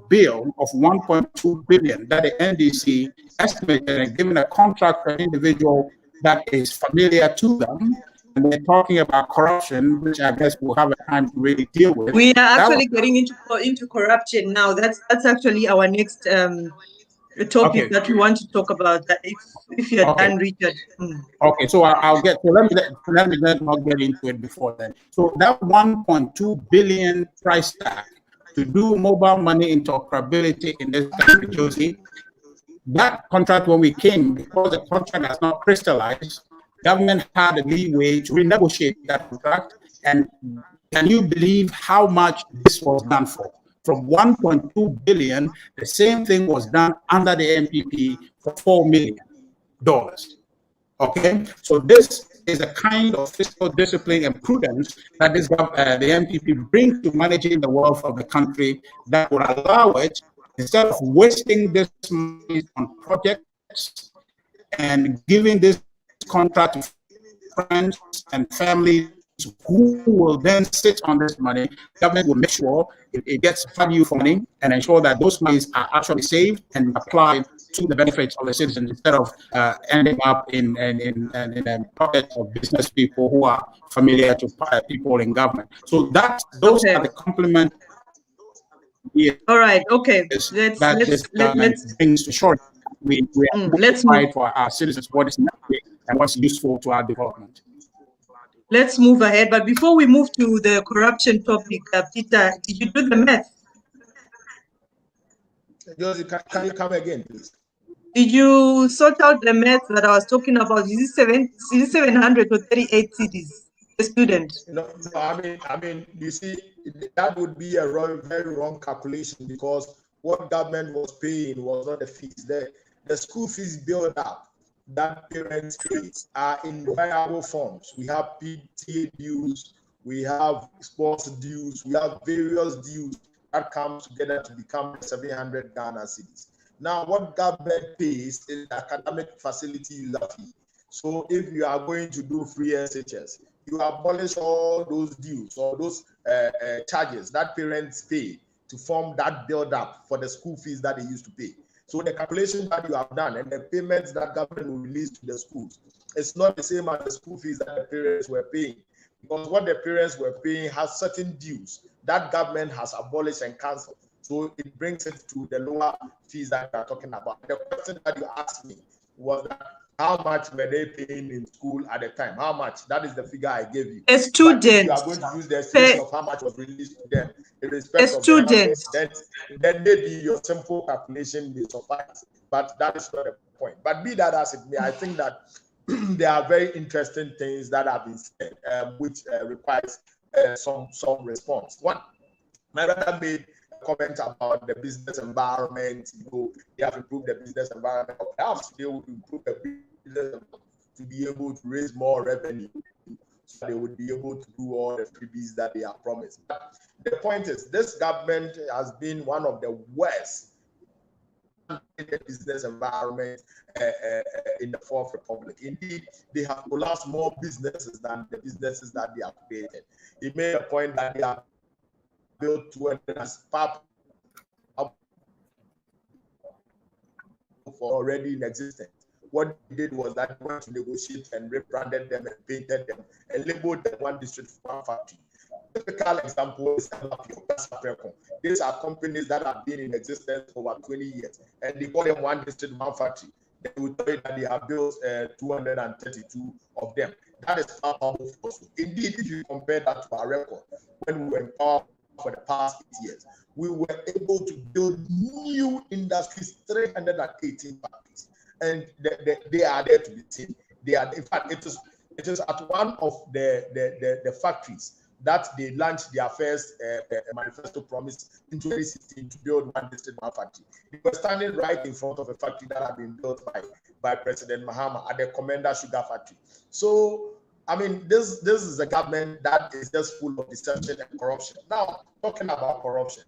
bill of $1.2 billion that the NDC estimated and given a contract for an individual that is familiar to them, and they're talking about corruption, which I guess we'll have a time to really deal with. We are actually getting into corruption now. That's actually our next topic that we want to talk about. That if you're done, Richard. Okay, so I'll get. So let me not get into it before then. So that 1.2 billion price tag to do mobile money interoperability in this country, Josie, that contract when we came, because the contract has not crystallized, government had a leeway to renegotiate that contract. And can you believe how much this was done for? From 1.2 billion, the same thing was done under the MPP for $4 million. Okay, so this is a kind of fiscal discipline and prudence that this the MPP brings to managing the wealth of the country that would allow it, instead of wasting this money on projects and giving this contract to friends and family who will then sit on this money, government will make sure it gets value for money and ensure that those monies are actually saved and applied to the benefits of the citizens, instead of ending up in the pockets of business people who are familiar to people in government. So those are the complement. All right. Okay. Let's brings to shore. We let's provide for our citizens what is necessary and what's useful to our development. Let's move ahead. But before we move to the corruption topic, Peter, did you do the math? Josie, can you come again, please? Did you sort out the math that I was talking about? Is it 738 cedis a student? No, I mean, you see, that would be a very wrong calculation, because what government was paying was not the fees. The school fees built up that parents pay are in variable forms. We have PTA dues, we have sports dues, we have various dues that come together to become 700 Ghana cedis. Now, what government pays is the academic facility user fee. So if you are going to do free SHS, you abolish all those dues or those charges that parents pay to form that build-up for the school fees that they used to pay. So the calculation that you have done and the payments that government will release to the schools, it's not the same as the school fees that the parents were paying, because what the parents were paying has certain dues that government has abolished and cancelled. So it brings it to the lower fees that we are talking about. The question that you asked me was that how much were they paying in school at the time? How much? That is the figure I gave you. A student. But if you are going to use the estimation of how much was released to them in respect of the numbers, then maybe your simple calculation will suffice. But that is not the point. But be that as it may, I think that there are very interesting things that have been said, which requires some response. One, my brother made a comment about the business environment. You know, they have improved the business environment. Perhaps they would improve the business environment to be able to raise more revenue, so they would be able to do all the freebies that they are promised. But the point is, this government has been one of the worst in the business environment in the Fourth Republic. Indeed, they have collapsed more businesses than the businesses that they have created. He made a point that they have built 200 for already in existence. What they did was that they went to negotiate and rebranded them and painted them and labeled them one district, one factory. Typical example is these are companies that have been in existence for over 20 years, and they call them one district, one factory. They will tell you that they have built 232 of them. That is powerful force. Indeed, if you compare that to our record, when we were in power for the past 8 years, we were able to build new industries, 318 factories, and they are there to be seen. They are, in fact, it is at one of the factories that they launched their first manifesto promise in 2016 to build one district, one factory. They were standing right in front of a factory that had been built by President Mahama at the Commander Sugar Factory. So, I mean, this is a government that is just full of deception and corruption. Now, talking about corruption.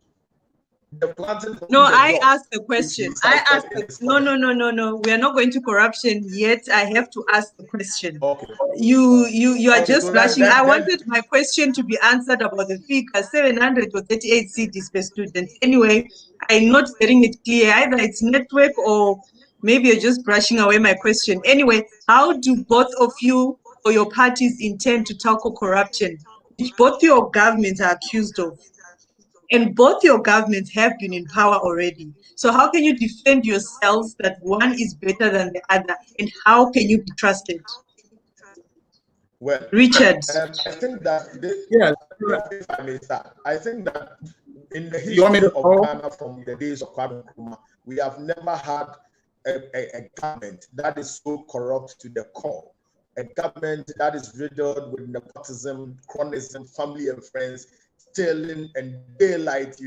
No, I asked the question. No. We are not going to corruption yet. I have to ask the question. Okay. You are just rushing. I wanted my question to be answered about the figure 738 cedis per student. Anyway, I'm not getting it clear. Either it's network or maybe you're just brushing away my question. Anyway, how do both of you or your parties intend to tackle corruption, which both your governments are accused of? And both your governments have been in power already. So how can you defend yourselves that one is better than the other? And how can you be trusted? Well, Richard. I think that, if I may start, I think that in the history of Ghana from the days of Kwame Nkrumah, we have never had a government that is so corrupt to the core a government that is riddled with nepotism, cronyism, family and friends, stealing and daylight,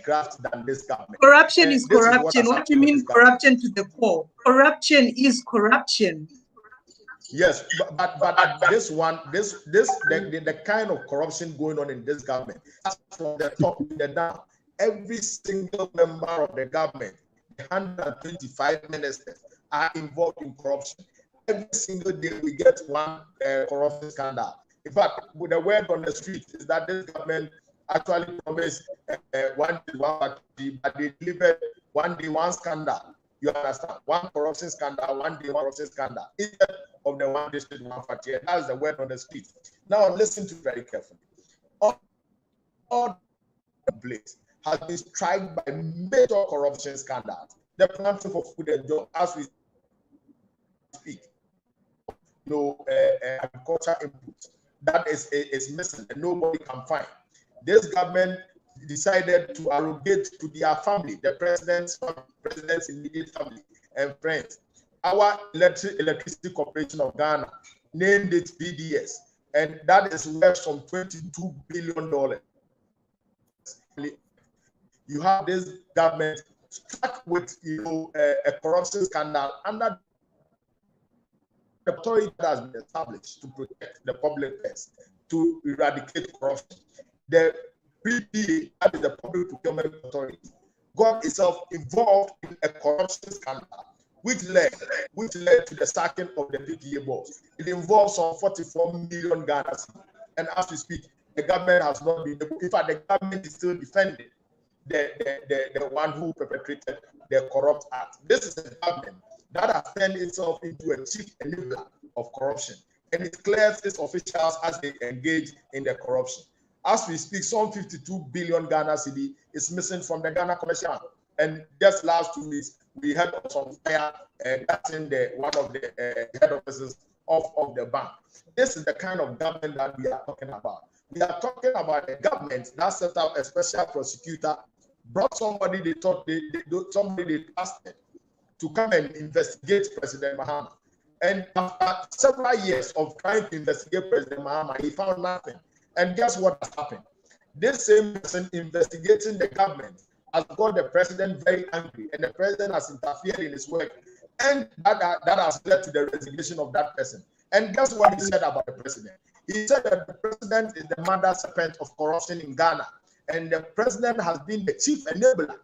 graft than this government. Corruption is corruption. What do you mean corruption to the core? Corruption is corruption. Yes, but this one, the kind of corruption going on in this government, from the top to the down, every single member of the government, 125 ministers, are involved in corruption. Every single day we get one corruption scandal. In fact, with the word on the street is that this government actually promised one party, but they delivered one day one scandal. You understand? One corruption scandal, one day one corruption scandal. Instead of the one district, one party. And that's the word on the street. Now listen to it very carefully. All the place has been struck by major corruption scandals. The Planting for Food and Jobs, as we speak, agriculture input that is missing and nobody can find. This government decided to arrogate to their family, the president's immediate family and friends. Our Electricity Corporation of Ghana named it BDS, and that is worth some $22 billion. You have this government stuck with a corruption scandal under the authority that has been established to protect the public purse, to eradicate corruption. The PPA, that is the Public Procurement Authority, got itself involved in a corruption scandal, which led to the sacking of the PPA boss. It involves some 44 million Ghana cedis. And as we speak, the government has not been able. In fact, the government is still defending the one who perpetrated the corrupt act. This is a government that has turned itself into a chief enabler of corruption, and it clears its officials as they engage in the corruption. As we speak, some 52 billion Ghana cedi is missing from the Ghana Commercial Bank. And just last 2 weeks, we had some fire, and that's in one of the head offices of the bank. This is the kind of government that we are talking about. We are talking about a government that set up a special prosecutor, brought somebody they thought somebody they trusted to come and investigate President Mahama. And after several years of trying to investigate President Mahama, he found nothing. And guess what has happened? This same person investigating the government has got the president very angry, and the president has interfered in his work, and that has led to the resignation of that person. And guess what he said about the president? He said that the president is the mother serpent of corruption in Ghana, and the president has been the chief enabler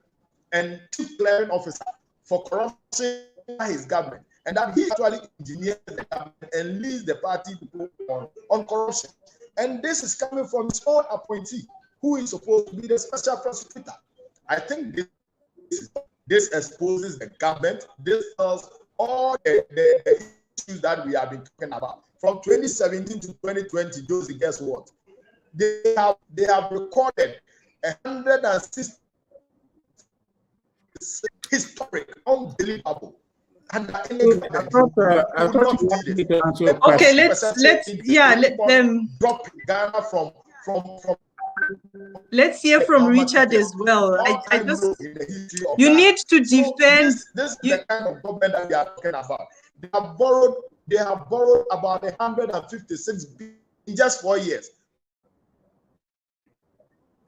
and chief clearing officer for corruption by his government, and that he actually engineered the government and leads the party to go on corruption. And this is coming from his own appointee, who is supposed to be the special prosecutor. I think this exposes the government. This tells all the issues that we have been talking about. From 2017 to 2020, Josie, guess what? They have recorded 106 historic, unbelievable. And okay, let them drop Ghana from. Let's hear from Richard as well. I just you need to defend. So this is the kind of government that we are talking about. They have borrowed about 156 billion in just 4 years.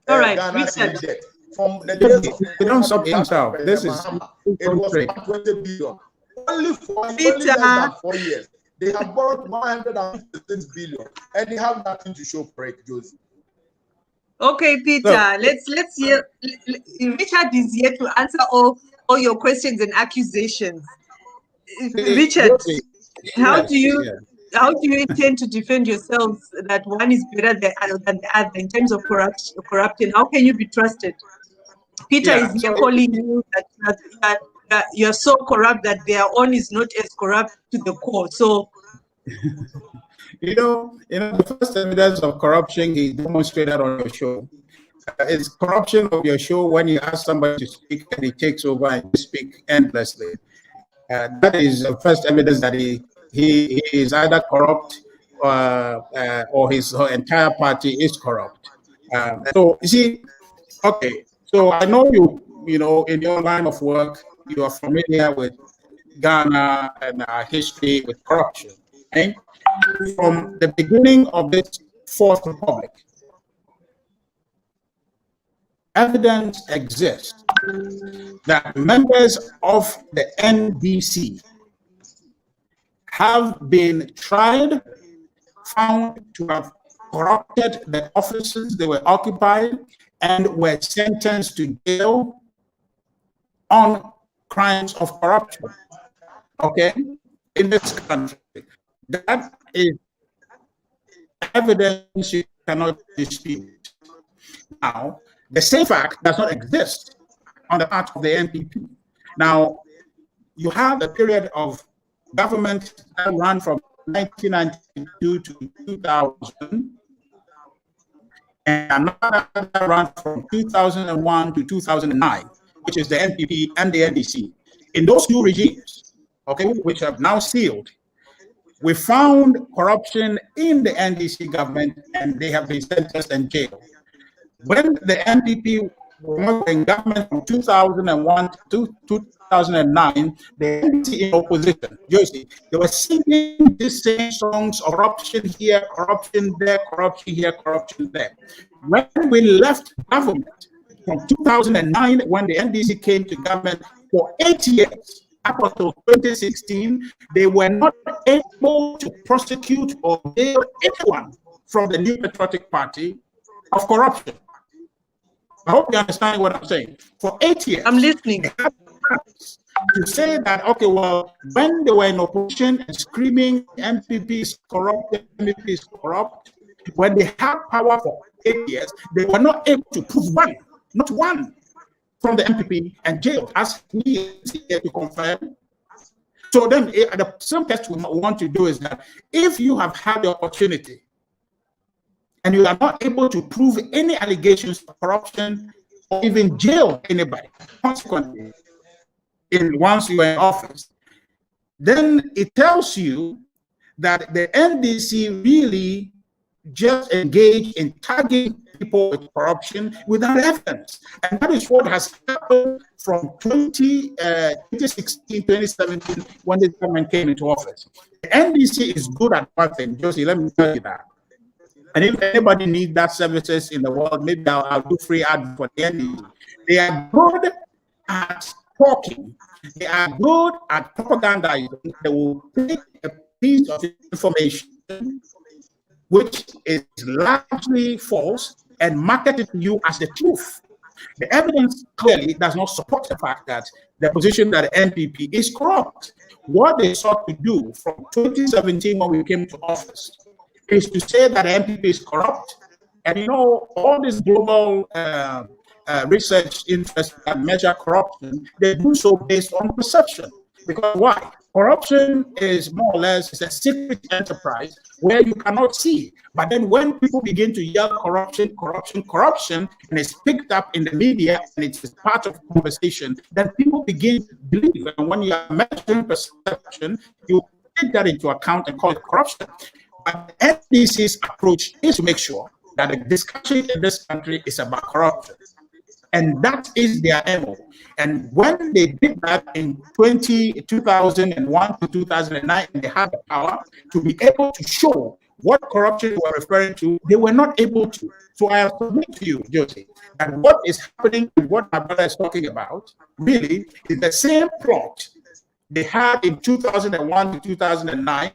All right, Richard. From the days of they don't stop himself. This is it was 120 billion. Only for less than 4 years. They have borrowed 156 billion, and they have nothing to show for it, Josie. Okay, Peter, let's hear. Richard is here to answer all your questions and accusations. Richard, how do you intend to defend yourselves that one is better than the other in terms of corruption? How can you be trusted? Peter is here calling you that you're so corrupt that their own is not as corrupt to the core. So. The first evidence of corruption he demonstrated on your show is corruption of your show when you ask somebody to speak and he takes over and you speak endlessly. That is the first evidence that he is either corrupt or his entire party is corrupt. So you see, okay. So I know in your line of work, you are familiar with Ghana and our history with corruption. Okay? From the beginning of this Fourth Republic, evidence exists that members of the NDC have been tried, found to have corrupted the offices they were occupied, and were sentenced to jail on crimes of corruption. Okay? In this country. That is evidence you cannot dispute. Now, the same fact does not exist on the part of the NPP. Now, you have a period of government that ran from 1992 to 2000, and another that ran from 2001 to 2009, which is the NPP and the NDC. In those two regimes, okay, which have now sealed, we found corruption in the NDC government, and they have been sentenced and jailed. When the NPP was in government from 2001 to 2009, the NDC in opposition, Josie, they were singing these same songs: corruption here, corruption there, corruption here, corruption there. When we left government from 2009, when the NDC came to government for 8 years, up until 2016, they were not able to prosecute or jail anyone from the new Patriotic Party of corruption. I hope you understand what I'm saying. For 8 years, I'm listening. They had to say that, okay, well, when they were in opposition and screaming, MPP is corrupt, MPP is corrupt, when they had power for 8 years, they were not able to prove one, not one, from the MPP and jailed, as he is here to confirm. So then the same test we want to do is that if you have had the opportunity and you are not able to prove any allegations of corruption or even jail anybody, consequently, once you are in office, then it tells you that the NDC really just engaged in tagging people with corruption without evidence. And that is what has happened from 2016, 2017, when this government came into office. The NDC is good at one thing, Josie, let me tell you that. And if anybody needs that services in the world, maybe I'll do free ad for the NDC. They are good at talking. They are good at propagandizing. They will take a piece of information which is largely false and market it to you as the truth. The evidence clearly does not support the fact that the position that the NPP is corrupt. What they sought to do from 2017 when we came to office is to say that the NPP is corrupt. And you know, all this global research interests that measure corruption, they do so based on perception. Because why? Corruption is more or less a secret enterprise where you cannot see. But then when people begin to yell corruption, corruption, corruption, and it's picked up in the media and it's part of conversation, then people begin to believe. And when you are measuring perception, you take that into account and call it corruption. But the NDC's approach is to make sure that the discussion in this country is about corruption. And that is their MO. And when they did that in 2001 to 2009, and they had the power to be able to show what corruption they were referring to, they were not able to. So I submit to you, Josie, that what is happening and what my brother is talking about really is the same plot they had in 2001 to 2009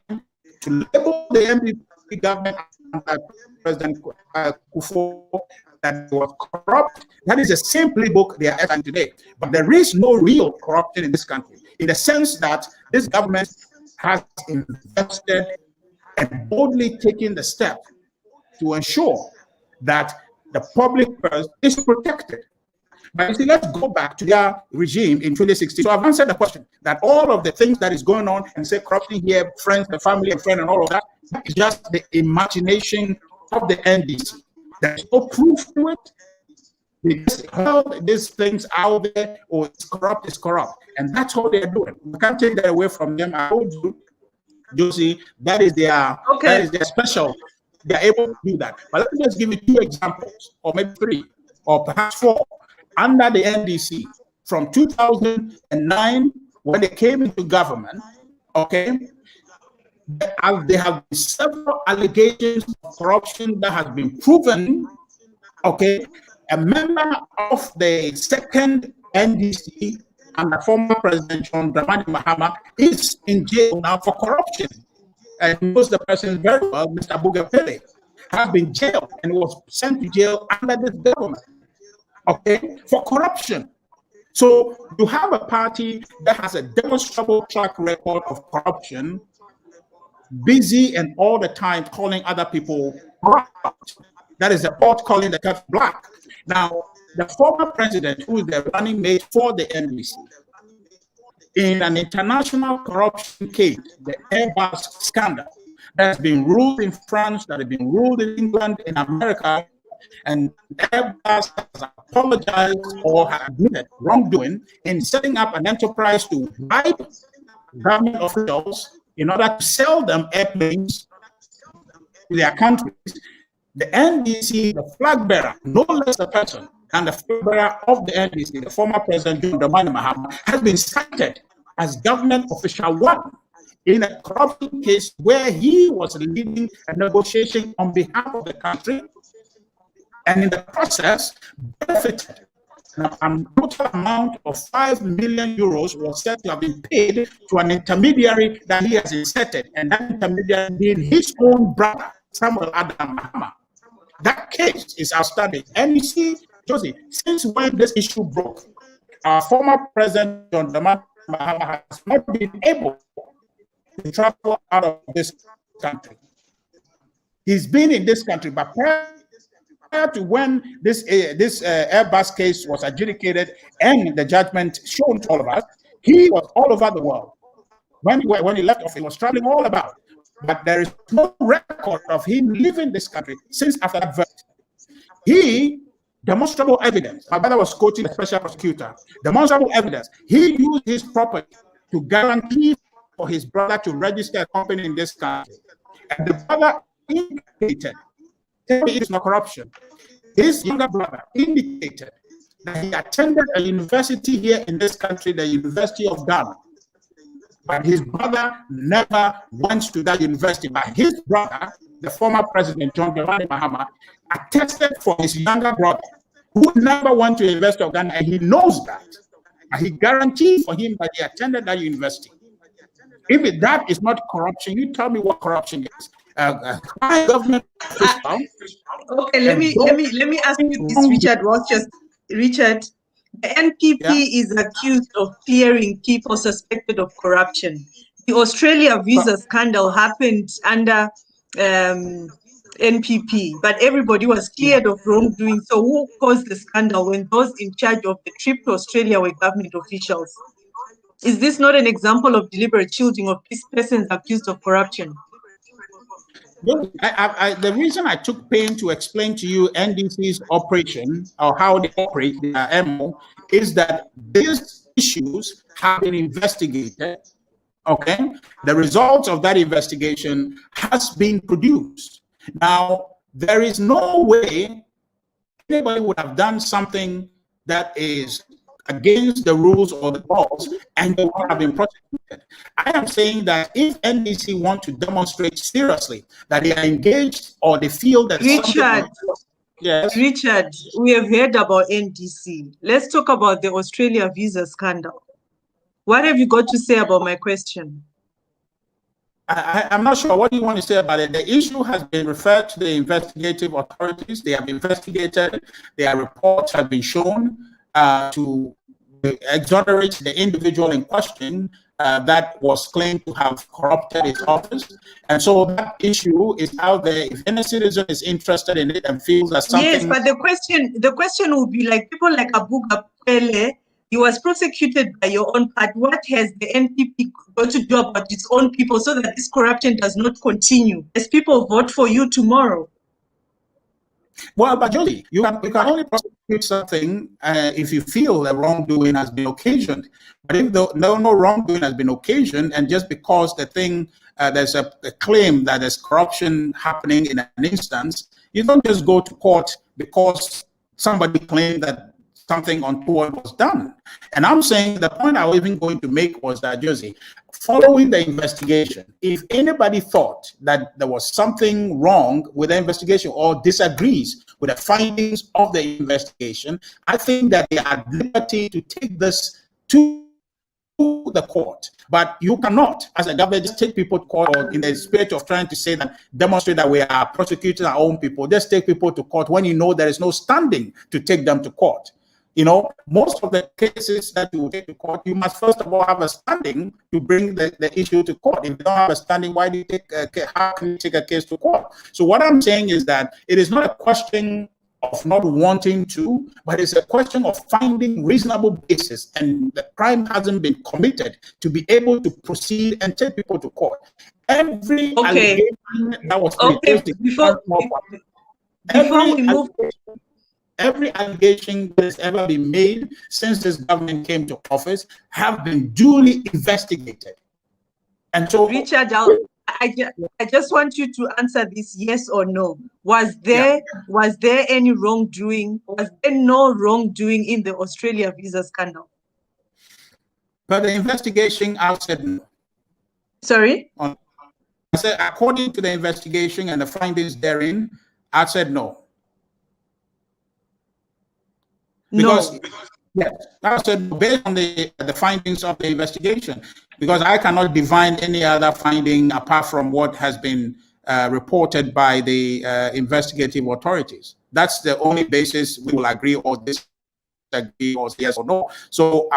to label the MPP government under President Kufuor that was corrupt. That is the same playbook they are using today. But there is no real corruption in this country, in the sense that this government has invested and boldly taken the step to ensure that the public purse is protected. But you see, let's go back to their regime in 2016. So I've answered the question that all of the things that is going on and say corruption here, friends, the family and friend and all of that, that is just the imagination of the NDC. There's no proof to it. They just held these things out there, or it's corrupt. And that's all they're doing. We can't take that away from them. I told you, Josie, that is their special. They're able to do that. But let me just give you 2 examples, or maybe 3, or perhaps 4, under the NDC from 2009 when they came into government. Okay, there have been several allegations of corruption that has been proven. Okay, a member of the second NDC and the former President John Dramani Mahama is in jail now for corruption. And knows the person very well, Mr. Bugapele, has been jailed and was sent to jail under this government, okay, for corruption. So you have a party that has a demonstrable track record of corruption, busy and all the time calling other people corrupt. That is the pot calling the cat black. Now, the former president, who is the running mate for the NDC, in an international corruption case, the Airbus scandal, that has been ruled in France, that has been ruled in England, in America, and Airbus has apologized or has admitted wrongdoing in setting up an enterprise to bribe government officials in order to sell them airplanes to their countries. The NDC, the flag bearer, no less a person, and the flag bearer of the NDC, the former president John Dramani Mahama, has been cited as government official one in a corruption case where he was leading a negotiation on behalf of the country, and in the process benefited. A total amount of 5 million euros was said to have been paid to an intermediary that he has inserted, and that intermediary being his own brother, Samuel Adam Mahama. That case is outstanding. And you see, Josie, since when this issue broke, our former president, John Dramani Mahama, has not been able to travel out of this country. He's been in this country, but prior to when this Airbus case was adjudicated and the judgment shown to all of us, he was all over the world. When he left office, he was traveling all about. But there is no record of him leaving this country since after that verdict. He, demonstrable evidence, my brother was quoting the special prosecutor, demonstrable evidence, he used his property to guarantee for his brother to register a company in this country. And the brother indicated, tell me it is not corruption, his younger brother indicated that he attended a university here in this country, the University of Ghana. But his brother never went to that university. But his brother, the former president, John Dramani Mahama, attested for his younger brother, who never went to the University of Ghana, and he knows that. And he guaranteed for him that he attended that university. If that is not corruption, you tell me what corruption is. Government fiscal. Okay, let me ask you this, Richard. The NPP is accused of clearing people suspected of corruption. The Australia visa scandal happened under NPP, but everybody was cleared of wrongdoing. So who caused the scandal when those in charge of the trip to Australia were government officials? Is this not an example of deliberate shielding of persons accused of corruption? The reason I took pain to explain to you NDC's operation or how they operate, their MO, is that these issues have been investigated. Okay, the results of that investigation has been produced. Now, there is no way anybody would have done something that is against the rules or the laws and they would have been prosecuted. I am saying that if NDC want to demonstrate seriously that they are engaged or they feel that Richard, we have heard about NDC. Let's talk about the Australia visa scandal. What have you got to say about my question? I'm not sure. What do you want to say about it? The issue has been referred to the investigative authorities. They have investigated. Their reports have been shown to exonerate the individual in question that was claimed to have corrupted his office. And so that issue is out there. If any citizen is interested in it and feels that something... Yes, but the question would be like people like Bugapele, he was prosecuted by your own part. What has the NPP got to do about its own people so that this corruption does not continue as people vote for you tomorrow? Well, but Jolie, you can only prosecute something if you feel that wrongdoing has been occasioned. But if no wrongdoing has been occasioned, and just because the thing, there's a claim that there's corruption happening in an instance, you don't just go to court because somebody claimed that something untoward was done. And I'm saying the point I was even going to make was that, Josie, following the investigation, if anybody thought that there was something wrong with the investigation or disagrees with the findings of the investigation, I think that they are at liberty to take this to the court. But you cannot, as a government, just take people to court, or in the spirit of trying to say that, demonstrate that we are prosecuting our own people, just take people to court when you know there is no standing to take them to court. You know, most of the cases that you take to court, you must first of all have a standing to bring the issue to court. If you don't have a standing, why do you take how can you take a case to court? So what I'm saying is that it is not a question of not wanting to, but it's a question of finding reasonable basis, and the crime hasn't been committed to be able to proceed and take people to court. Every allegation that was every allegation that has ever been made since this government came to office have been duly investigated. And so, Richard, I just want you to answer this yes or no. Was there any wrongdoing? Was there no wrongdoing in the Australia visa scandal? But the investigation, I said no. Sorry? I said, according to the investigation and the findings therein, I said no. Because, yes, I said based on the findings of the investigation, because I cannot divine any other finding apart from what has been reported by the investigative authorities. That's the only basis we will agree or disagree or yes or no. So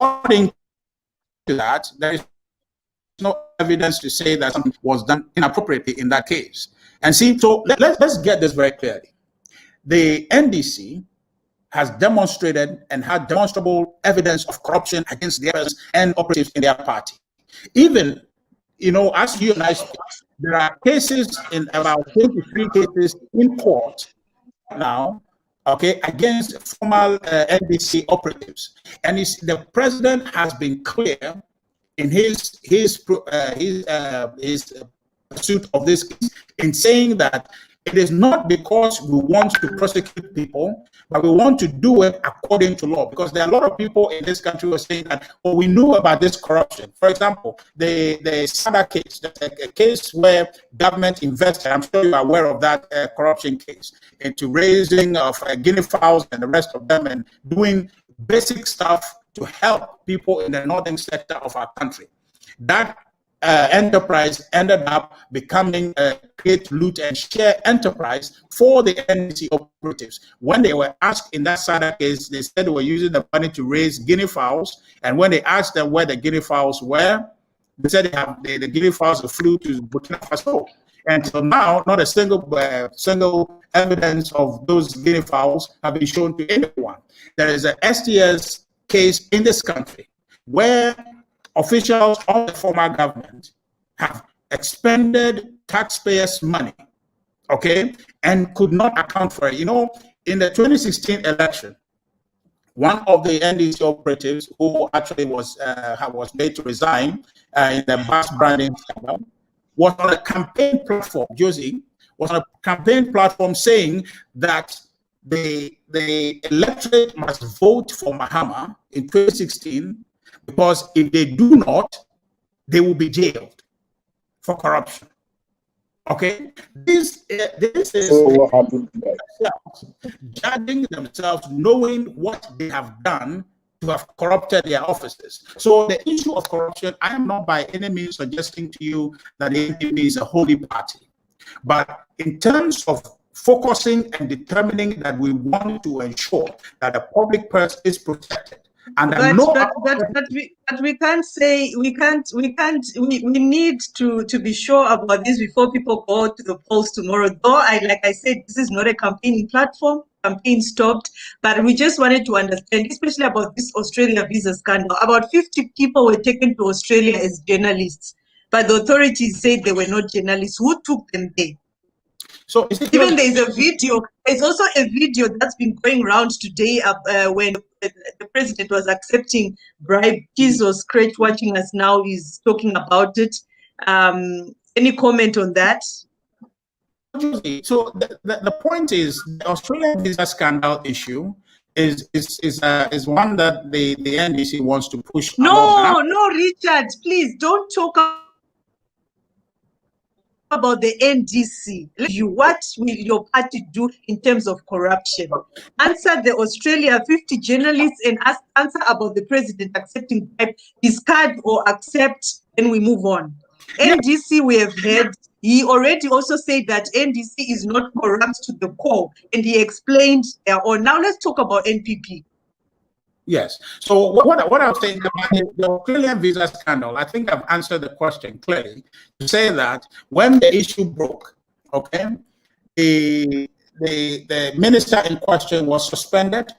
according to that, there is no evidence to say that something was done inappropriately in that case. And see, so let's get this very clearly. The NDC has demonstrated and had demonstrable evidence of corruption against the others and operatives in their party. Even, you know, as you and I speak, there are cases in about 23 cases in court now, okay, against former NDC operatives. And the president has been clear in his pursuit of this case in saying that it is not because we want to prosecute people, but we want to do it according to law. Because there are a lot of people in this country who are saying that, oh, we knew about this corruption. For example, the SADA case, a case where government invested, I'm sure you are aware of that corruption case, into raising of guinea fowls and the rest of them and doing basic stuff to help people in the northern sector of our country. That enterprise ended up becoming a create, loot, and share enterprise for the NDC operatives. When they were asked in that SADA case, they said they were using the money to raise guinea fowls. And when they asked them where the guinea fowls were, they said they have the guinea fowls flew to Burkina Faso. Until now, not a single evidence of those guinea fowls have been shown to anyone. There is a STS case in this country where officials of the former government have expended taxpayers' money, okay, and could not account for it. You know, in the 2016 election, one of the NDC operatives who actually was made to resign in the mass branding scandal was on a campaign platform, Josie, was on a campaign platform saying that the electorate must vote for Mahama in 2016 because if they do not, they will be jailed for corruption. Okay, this is what happened to that? Judging themselves, knowing what they have done to have corrupted their offices. So the issue of corruption, I am not by any means suggesting to you that the NPP is a holy party, but in terms of focusing and determining that we want to ensure that the public purse is protected. And but we can't say we need to be sure about this before people go to the polls tomorrow. Though like I said, this is not a campaigning platform. Campaign stopped, but we just wanted to understand, especially about this Australia visa scandal. About 50 people were taken to Australia as journalists, but the authorities said they were not journalists. Who took them there? So even there's a video. There's also a video that's been going around today when the president was accepting bribe. Kizo Scratch watching us now is talking about it. Any comment on that? So the point is, the Australian visa scandal issue is one that the NDC wants to push. No, Richard, please don't talk about the NDC. What will your party do in terms of corruption? Answer the Australia 50 journalists and answer about the president accepting bribe. Discard or accept, then we move on. NDC, we have heard. He already also said that NDC is not corrupt to the core, and he explained their own. Now let's talk about NPP. Yes. So what I was saying about the Australian visa scandal, I think I've answered the question clearly to say that when the issue broke, okay, the minister in question was suspended,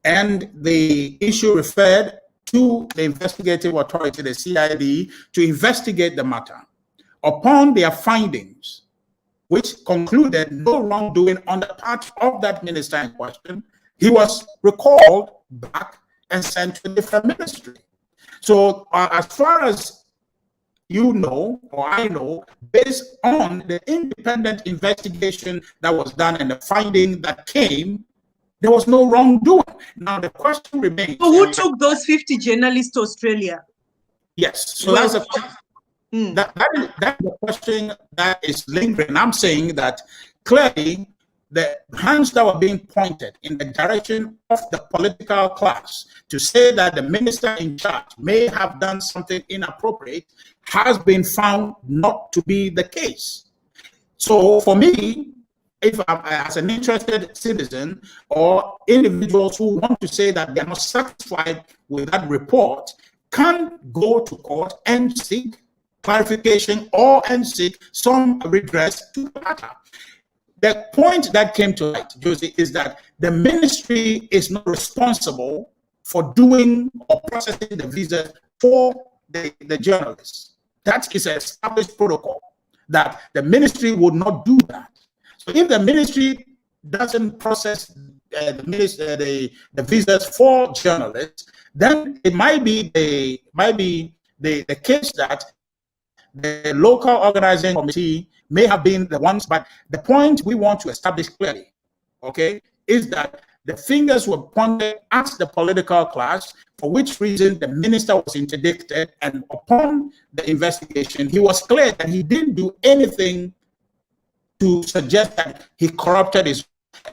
and the issue referred to the investigative authority, the CID, to investigate the matter. Upon their findings, which concluded no wrongdoing on the part of that minister in question, he was recalled back and sent to a different ministry. So as far as you know, or I know, based on the independent investigation that was done and the finding that came, there was no wrongdoing. Now the question remains. So who took those 50 journalists to Australia? Yes, so that's a that is the question that is lingering. I'm saying that clearly the hands that were being pointed in the direction of the political class to say that the minister in charge may have done something inappropriate has been found not to be the case. So for me, if I'm as an interested citizen or individuals who want to say that they're not satisfied with that report can go to court and seek clarification or and seek some redress to the matter. The point that came to light, Josie, is that the ministry is not responsible for doing or processing the visa for the journalists. That is an established protocol that the ministry would not do that. So if the ministry doesn't process the visas for journalists, then it might be the case that the local organizing committee may have been the ones, but the point we want to establish clearly, okay, is that the fingers were pointed at the political class, for which reason the minister was interdicted, and upon the investigation, he was clear that he didn't do anything to suggest that he corrupted his.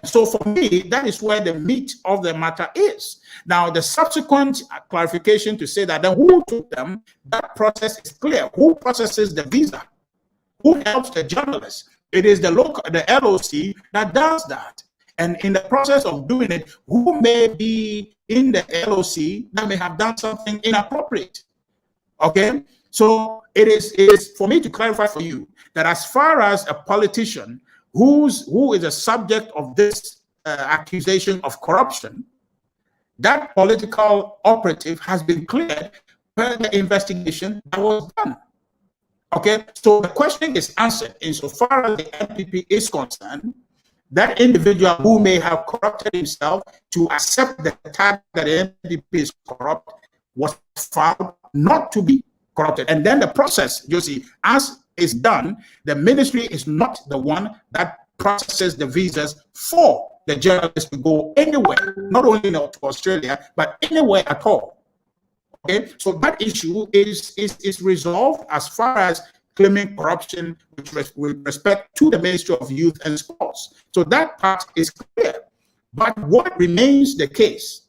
So for me, that is where the meat of the matter is. Now, the subsequent clarification to say that then who took them, that process is clear. Who processes the visa? Who helps the journalists? It is the LOC that does that. And in the process of doing it, who may be in the LOC that may have done something inappropriate? Okay? So it is for me to clarify for you that as far as a politician who is a subject of this accusation of corruption, that political operative has been cleared per the investigation that was done. Okay, so the question is answered insofar as the NPP is concerned. That individual who may have corrupted himself to accept the tag that the NPP is corrupt was found not to be corrupted. And then the process, you see, as is done, the ministry is not the one that processes the visas for the journalists to go anywhere, not only to Australia, but anywhere at all. Okay, so that issue is resolved as far as claiming corruption with respect to the Ministry of Youth and Sports. So that part is clear. But what remains the case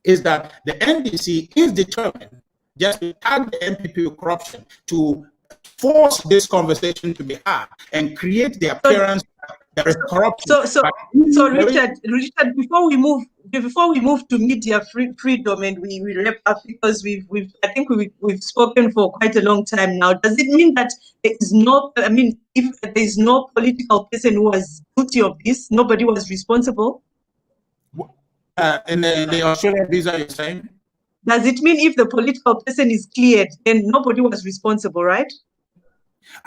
is that the NDC is determined just to tag the NPP with corruption, to force this conversation to be had and create the appearance that there is corruption. So Richard, before we move to media freedom and we wrap up, because I think we've spoken for quite a long time now. Does it mean that there is no? I mean, if there is no political person who was guilty of this, nobody was responsible? In the Australian visa, you're saying? Does it mean if the political person is cleared, then nobody was responsible, right?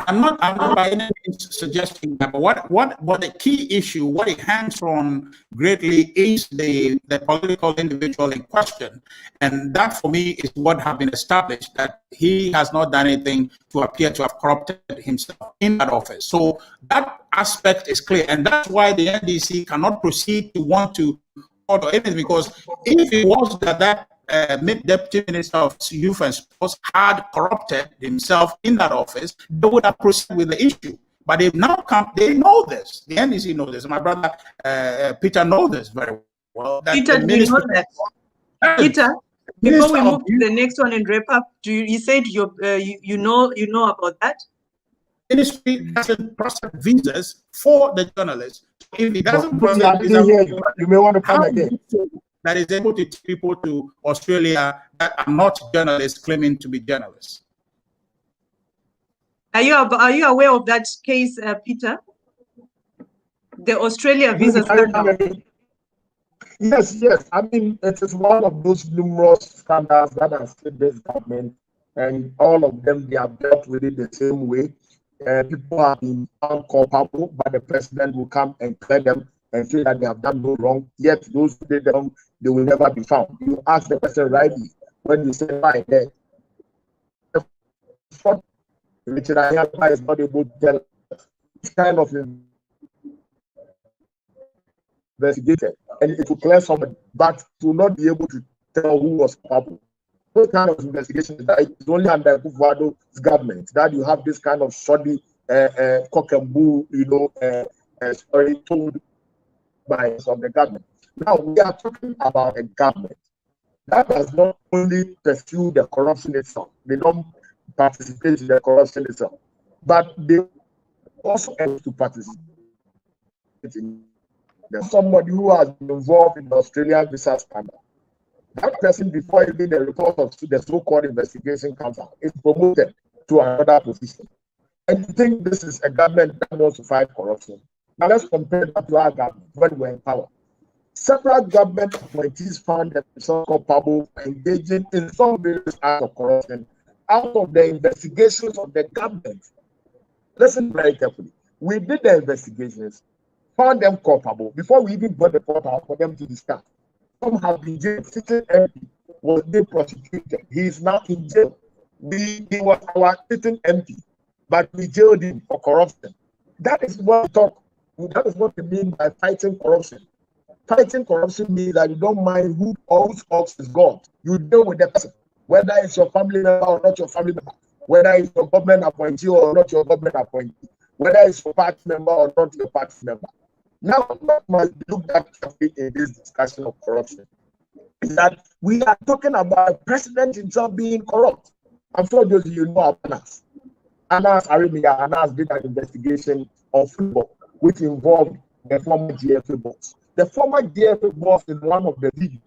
I'm not by any means suggesting that, but what the key issue, what it hangs on greatly is the political individual in question. And that for me is what has been established, that he has not done anything to appear to have corrupted himself in that office. So that aspect is clear. And that's why the NDC cannot proceed to want to or anything, because if it was that Deputy Minister of Youth and Sports had corrupted himself in that office, they would have proceeded with the issue. But they've now come, they know this. The NDC knows this. My brother Peter knows this very well. Peter, do you know that? Peter, before we move to the next one and wrap up, you said you know about that? Ministry doesn't process visas for the journalists. If it doesn't process visas, you may want to come again. That is able to take people to Australia that are not journalists claiming to be journalists. Are you aware of that case, Peter? The Australia visa scandal. Yes. I mean, it is one of those numerous scandals that has hit this government, and all of them, they have dealt with it the same way. People have been found culpable, but the president will come and clear them and say that they have done no wrong. Yet those who did them, they will never be found. You ask the person rightly when you say why there. Richard Ahiagbah is not able to tell this kind of investigated, and it will clear somebody, but to not be able to tell who was culpable. Those kind of investigations that it's only under Kufuor's government that you have this kind of shoddy cock and bull, story told by some of the government. Now we are talking about a government that does not only pursue the corruption itself, they don't participate in the corruption itself, but they also have to participate in somebody who has been involved in the Australian visa scandal. That person, before even the report of the so-called investigation comes out, is promoted to another position. And you think this is a government that wants to fight corruption? Now let's compare that to our government when we're in power. Several government appointees found themselves culpable engaging in some various acts of corruption out of the investigations of the government. Listen very carefully. We did the investigations, found them culpable before we even brought the report out for them to discuss. Some have been jailed. Sitting MP was being prosecuted. He is now in jail. He was our sitting MP, but we jailed him for corruption. That is what we talk. That is what we mean by fighting corruption. Fighting corruption means that you don't mind who or whose ox is God. You deal with the person, whether it's your family member or not your family member, whether it's your government appointee or not your government appointee, whether it's your party member or not your party member. Now, what must be looked at in this discussion of corruption is that we are talking about the president himself being corrupt. I'm sure those of you know Anas. Anas did an investigation on football, which involved the former GFA boss. The former GFA boss in one of the videos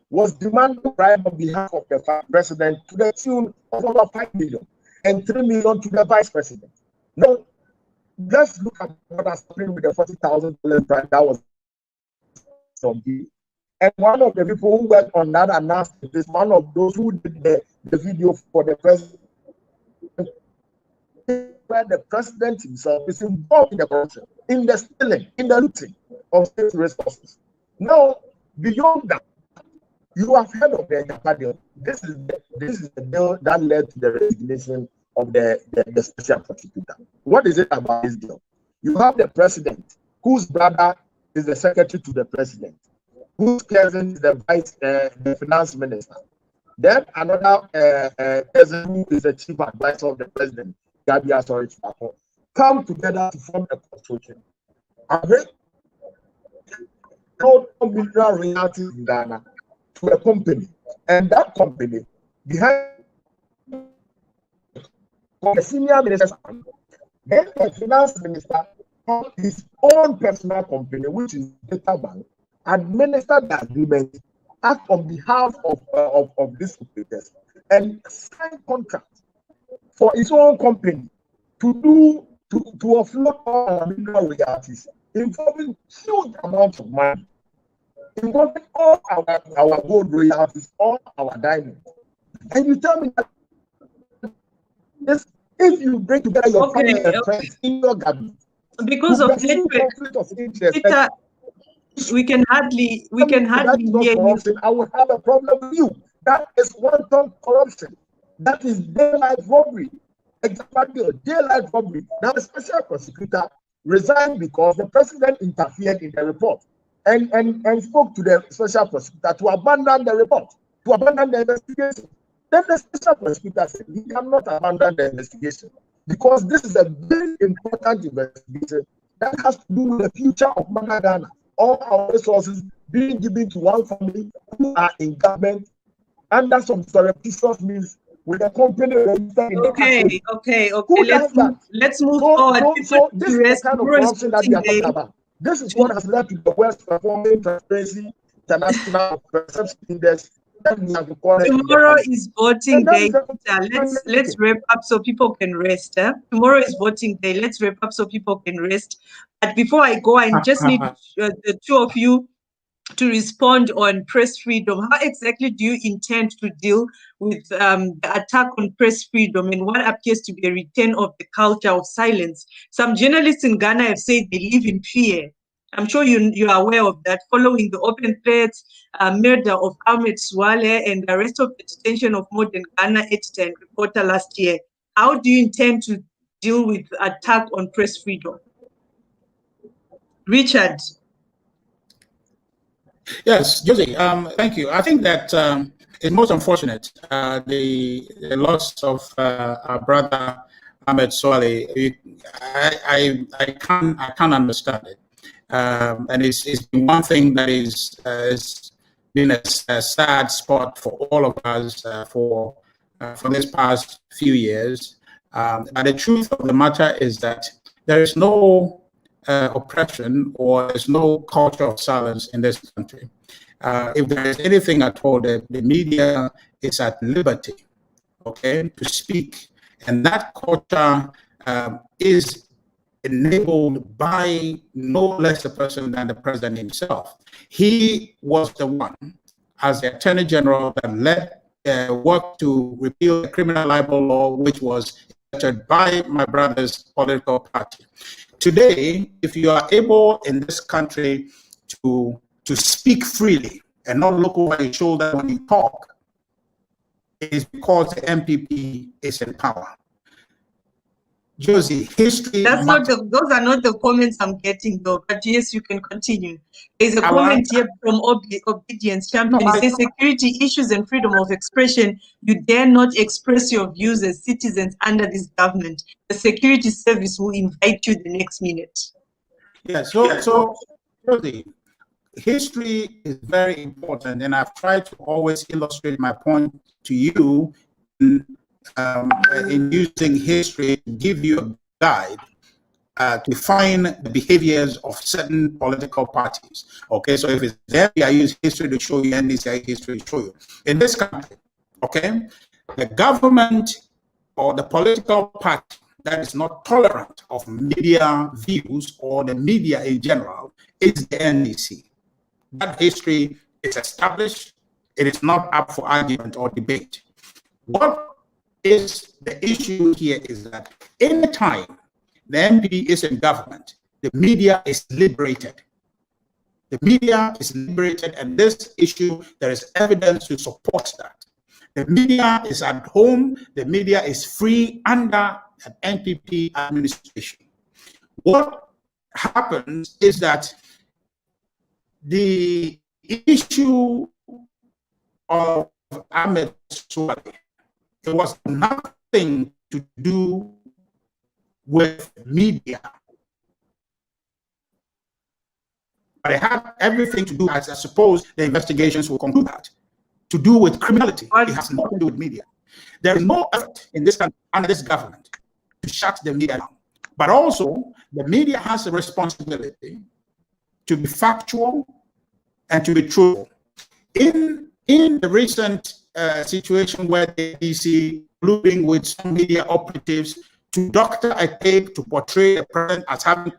was demanding bribe on behalf of the president to the tune of over 5 million and 3 million to the vice president. Now, let's look at what has happened with the $40,000 bribe that was from the. And one of the people who worked on that announcement is one of those who did the video for the president, where the president himself is involved in the corruption, in the stealing, in the looting of state resources. Now, beyond that, you have heard of the Ahiagbah deal. This is the bill that led to the resignation of the special prosecutor. What is it about this deal? You have the president, whose brother is the secretary to the president, whose cousin is the the finance minister. Then another cousin who is the chief advisor of the president, Gabi Asori, come together to form a consortium. And no mineral royalties in Ghana to a company, and that company behind the senior minister, then the finance minister had his own personal company, which is Data Bank, administer the agreement, act on behalf of these operators, and sign contracts for his own company to offload all our mineral royalties, involving huge amounts of money, involving all our gold royalties, all our diamonds. And you tell me that this, if you bring together your family and friends in your government, because of network, Peter, we can hardly hear you. I will have a problem with you. That is wanton corruption. That is daylight robbery. Exactly, daylight robbery. Now the special prosecutor resigned because the president interfered in the report. and spoke to the special prosecutor to abandon the report, to abandon the investigation. Then the special prosecutor said he cannot abandon the investigation because this is a very important investigation that has to do with the future of Ghana. All our resources being given to one family who are in government under some surreptitious means with a company registered in the Okay. Who does that? Let's move forward. So this is the kind of corruption that we are talking about. This is what has led to the worst performing Transparency International Perception Index. Tomorrow is voting day. Let's wrap up so people can rest. Tomorrow is voting day. Let's wrap up so people can rest. But before I go, I just need the two of you to respond on press freedom. How exactly do you intend to deal with the attack on press freedom and what appears to be a return of the culture of silence? Some journalists in Ghana have said they live in fear. I'm sure you are aware of that, following the open threats, murder of Ahmed Swale and the arrest of the detention of Modern Ghana editor and reporter last year. How do you intend to deal with the attack on press freedom? Richard. Yes, Josie, thank you. I think that it's most unfortunate, the loss of our brother Ahmed Swale. I can't understand it. And it's been one thing that has been a sad spot for all of us for this past few years. But the truth of the matter is that there is no oppression or there's no culture of silence in this country. If there is anything at all, the media is at liberty, okay, to speak. And that culture is enabled by no less a person than the president himself. He was the one, as the Attorney General, that led work to repeal the criminal libel law, which was entered by my brother's political party. Today, if you are able in this country to speak freely and not look over your shoulder when you talk, it is because the MPP is in power. Josie, history. Those are not the comments I'm getting, though. But yes, you can continue. There's a comment here from Obedience Champion. It says security issues and freedom of expression. You dare not express your views as citizens under this government. The security service will invite you the next minute. Yeah. So Josie, history is very important, and I've tried to always illustrate my point to you in using history to give you a guide to find the behaviors of certain political parties. Okay, so if it's there, I use history to show you, NDC history to show you. In this country, okay, the government or the political party that is not tolerant of media views or the media in general is the NDC. That history is established. It is not up for argument or debate. What is the issue here is that any time the MPP is in government, the media is liberated. The media is liberated, and this issue, there is evidence to support that. The media is at home, the media is free under an MPP administration. What happens is that the issue of Ahmed Swale, it was nothing to do with media, but it had everything to do, as I suppose the investigations will conclude that, to do with criminality. It has nothing to do with media. There is no effort in this country under this government to shut the media down, but also the media has a responsibility to be factual and to be truthful. In the recent situation where the DC, including with some media operatives, to doctor a tape to portray the president as having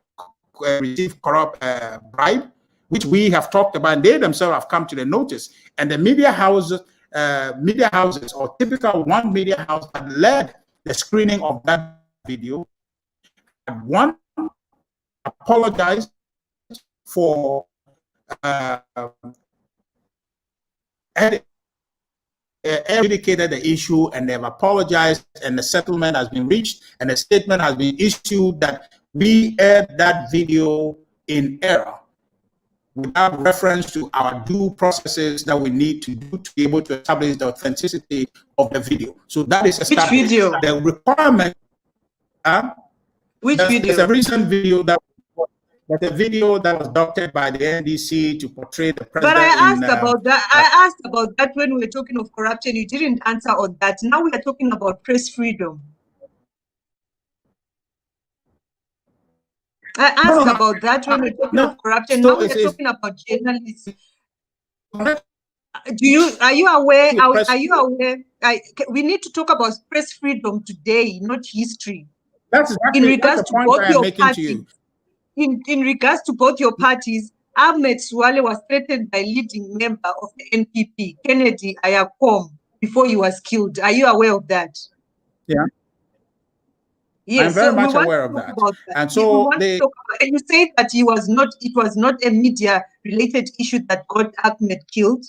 received corrupt bribe, which we have talked about, and they themselves have come to the notice. And the media houses or typical one media house that led the screening of that video, one apologized for indicated the issue, and they have apologized, and the settlement has been reached, and a statement has been issued that we aired that video in error. without reference to our due processes that we need to do to be able to establish the authenticity of the video. So that is established. Which video? The requirement. Which video? There's a recent video that. But a video that was doctored by the NDC to portray the president. But I asked about that. I asked about that when we were talking of corruption. You didn't answer on that. Now we are talking about press freedom. I asked about that when we were talking of corruption. Now we are talking about journalists. Are you aware? Are you aware? We need to talk about press freedom today, not history. That's exactly, in regards to both your parties. To In regards to both your parties, Ahmed Swale was threatened by leading member of the NPP, Kennedy Ahiagbah, before he was killed. Are you aware of that? Yeah. Yes, I'm very much aware of that. And so you say that it was not a media related issue that got Ahmed killed.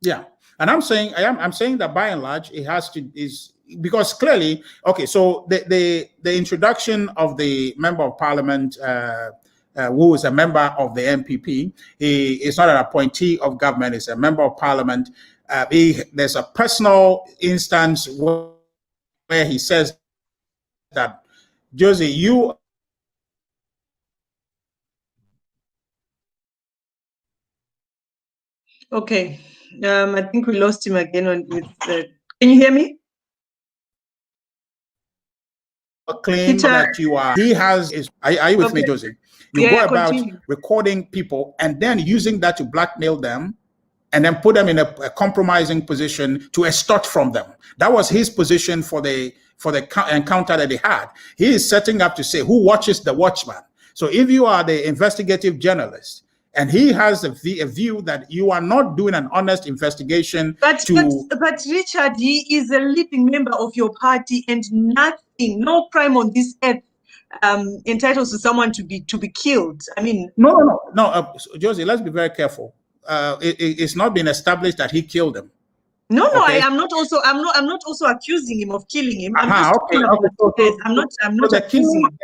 Yeah. And I'm saying that by and large it is because clearly, okay, so the introduction of the member of parliament who is a member of the NPP, he is not an appointee of government, he's a member of parliament. There's a personal instance where he says that, Josie, you okay. I think we lost him again can you hear me? Claim that you are, he has is, are you with me, Josie? You go about recording people and then using that to blackmail them and then put them in a compromising position to extort from them. That was his position for the encounter that they had. He is setting up to say who watches the watchman. So if you are the investigative journalist and he has a view that you are not doing an honest investigation. But Richard, he is a leading member of your party, and no crime on this earth entitles to someone to be killed. I mean, no, Josie, let's be very careful. It's not been established that he killed him. No, okay? I'm not also accusing him of killing him. I'm not accusing him.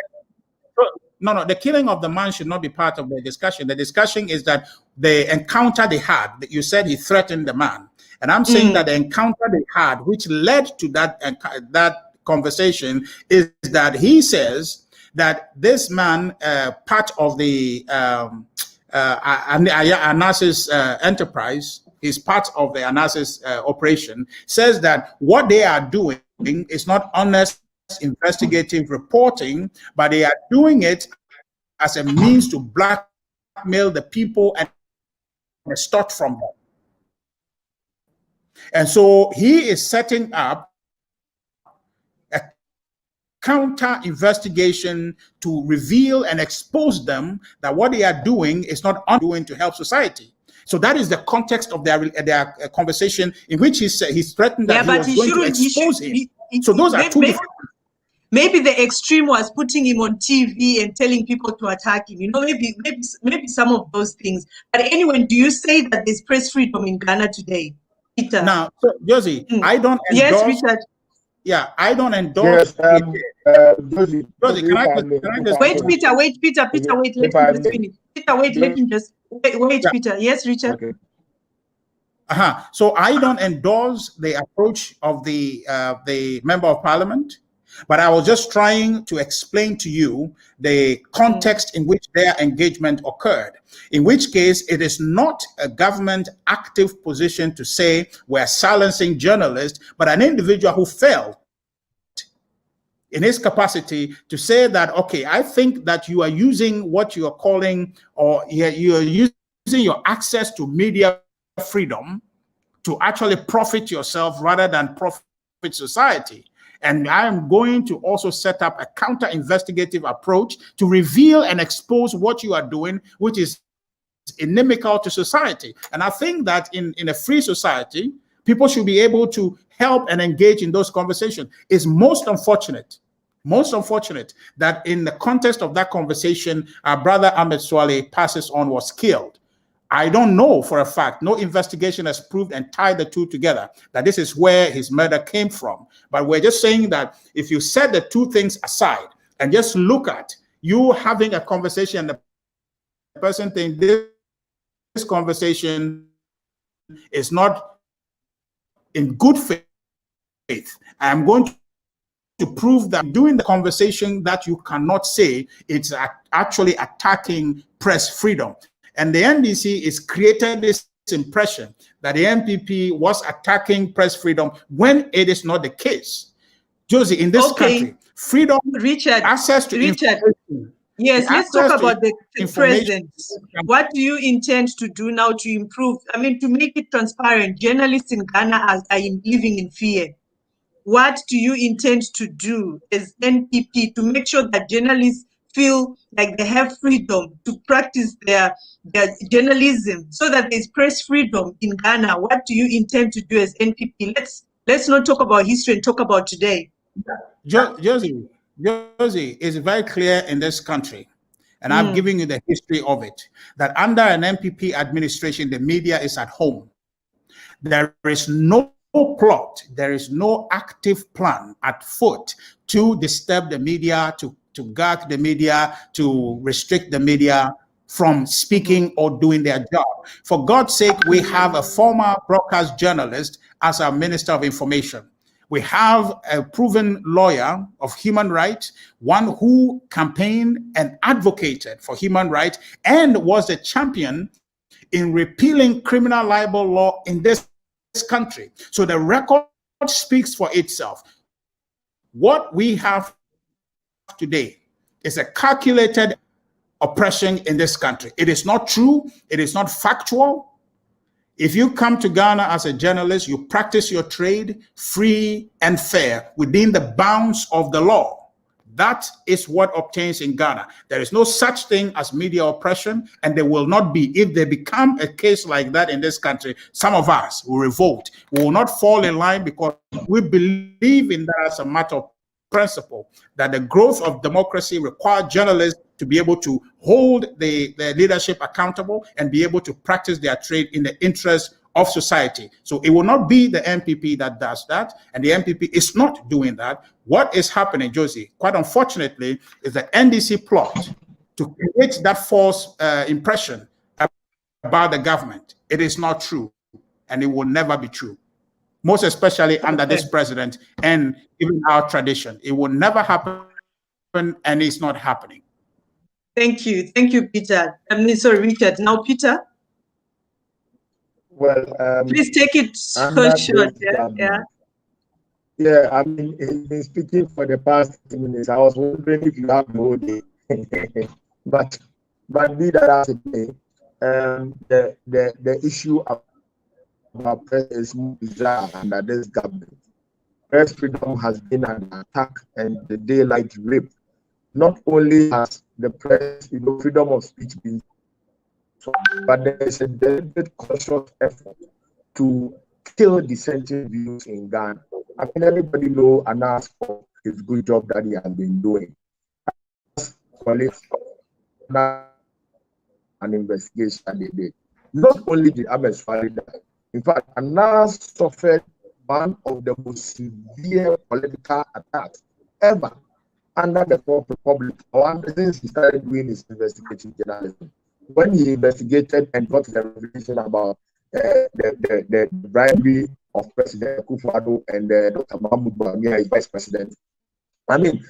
No, the killing of the man should not be part of the discussion. The discussion is that the encounter they had, that you said he threatened the man. And I'm saying that the encounter they had, which led to that conversation, is that he says that this man, part of the Anasis enterprise, is part of the Anasis operation, says that what they are doing is not honest investigative reporting, but they are doing it as a means to blackmail the people and extort from them. And so he is setting up a counter investigation to reveal and expose them that what they are doing is not doing to help society. So that is the context of their conversation, in which he's threatened that he was going to expose him. So those are two different. Maybe the extreme was putting him on TV and telling people to attack him. You know, maybe some of those things. But anyway, do you say that there's press freedom in Ghana today, Peter? Now, so, Josie, I don't endorse. Yes, Richard. Yeah, I don't endorse. Yes, Josie, can I just wait, Peter, wait, let me just finish. Peter, wait, let me just wait, yeah. Peter. Yes, Richard. Okay. So I don't endorse the approach of the member of parliament, but I was just trying to explain to you the context in which their engagement occurred, in which case it is not a government active position to say we're silencing journalists, but an individual who felt in his capacity to say that, okay, I think that you are using what you are calling, or you are using your access to media freedom to actually profit yourself rather than profit society. And I am going to also set up a counter-investigative approach to reveal and expose what you are doing, which is inimical to society. And I think that in a free society, people should be able to help and engage in those conversations. It's most unfortunate that in the context of that conversation, our brother Ahmed Swale passes on, was killed. I don't know for a fact, no investigation has proved and tied the two together, that this is where his murder came from. But we're just saying that if you set the two things aside and just look at you having a conversation, the person thinks this conversation is not in good faith. I am going to prove that doing the conversation that you cannot say it's actually attacking press freedom. And the NDC is created this impression that the NPP was attacking press freedom when it is not the case. Josie, in this country, freedom, Richard, access to information. Yes, let's talk about the present. What do you intend to do now to improve? I mean, to make it transparent. Journalists in Ghana are living in fear. What do you intend to do as NPP to make sure that journalists feel like they have freedom to practice their journalism, so that there's press freedom in Ghana? What do you intend to do as NPP? Let's not talk about history and talk about today. Josie, is very clear in this country, and I've given you the history of it, that under an NPP administration, the media is at home. There is no plot, there is no active plan at foot to disturb the media, to gag the media, to restrict the media from speaking or doing their job. For God's sake, we have a former broadcast journalist as our Minister of Information. We have a proven lawyer of human rights, one who campaigned and advocated for human rights and was a champion in repealing criminal libel law in this country. So the record speaks for itself. What we have today is a calculated oppression in this country. It is not true. It is not factual. If you come to Ghana as a journalist, you practice your trade free and fair within the bounds of the law. That is what obtains in Ghana. There is no such thing as media oppression, and there will not be. If they become a case like that in this country, some of us will revolt. We will not fall in line, because we believe in that as a matter of principle, that the growth of democracy requires journalists to be able to hold the leadership accountable and be able to practice their trade in the interest of society. So it will not be the NPP that does that, and the NPP is not doing that. What is happening, Josie, quite unfortunately, is the NDC plot to create that false impression about the government. It is not true, and it will never be true. Most especially under this president and even our tradition. It will never happen, and it's not happening. Thank you, Peter. Sorry, Richard. Now, Peter. Well, please take it short. Yeah, I mean, he's been speaking for the past 10 minutes. I was wondering if you have the whole day. but be that as it may, the issue about press is more bizarre under this government. Press freedom has been under attack and the daylight raped. Not only has the press, freedom of speech been, but there is a deliberate, conscious effort to kill dissenting views in Ghana. I mean, everybody knows Anas for his good job that he has been doing. An investigation they did. Not only did Ahmed Swali die, in fact, Anas suffered one of the most severe political attacks ever under the Fourth Republic, or since he started doing his investigative journalism. When he investigated and got the revelation about the bribery of President Akufo-Addo and Dr. Mahmoud Bawumia as vice president, I mean,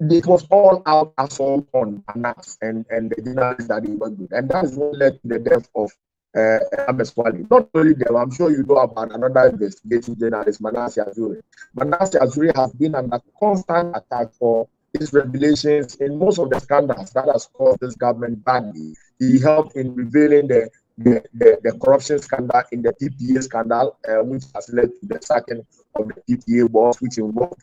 it was all out assault on Anas and the journalists that he worked with. And that is what led to the death of Ahmed Swali. Not only them, I'm sure you know about another investigative journalist, Manasseh Azuri. Manasseh Azuri has been under constant attack for his revelations in most of the scandals that has caused this government badly. He helped in revealing the corruption scandal in the PPA scandal, which has led to the sacking of the PPA boss, which involved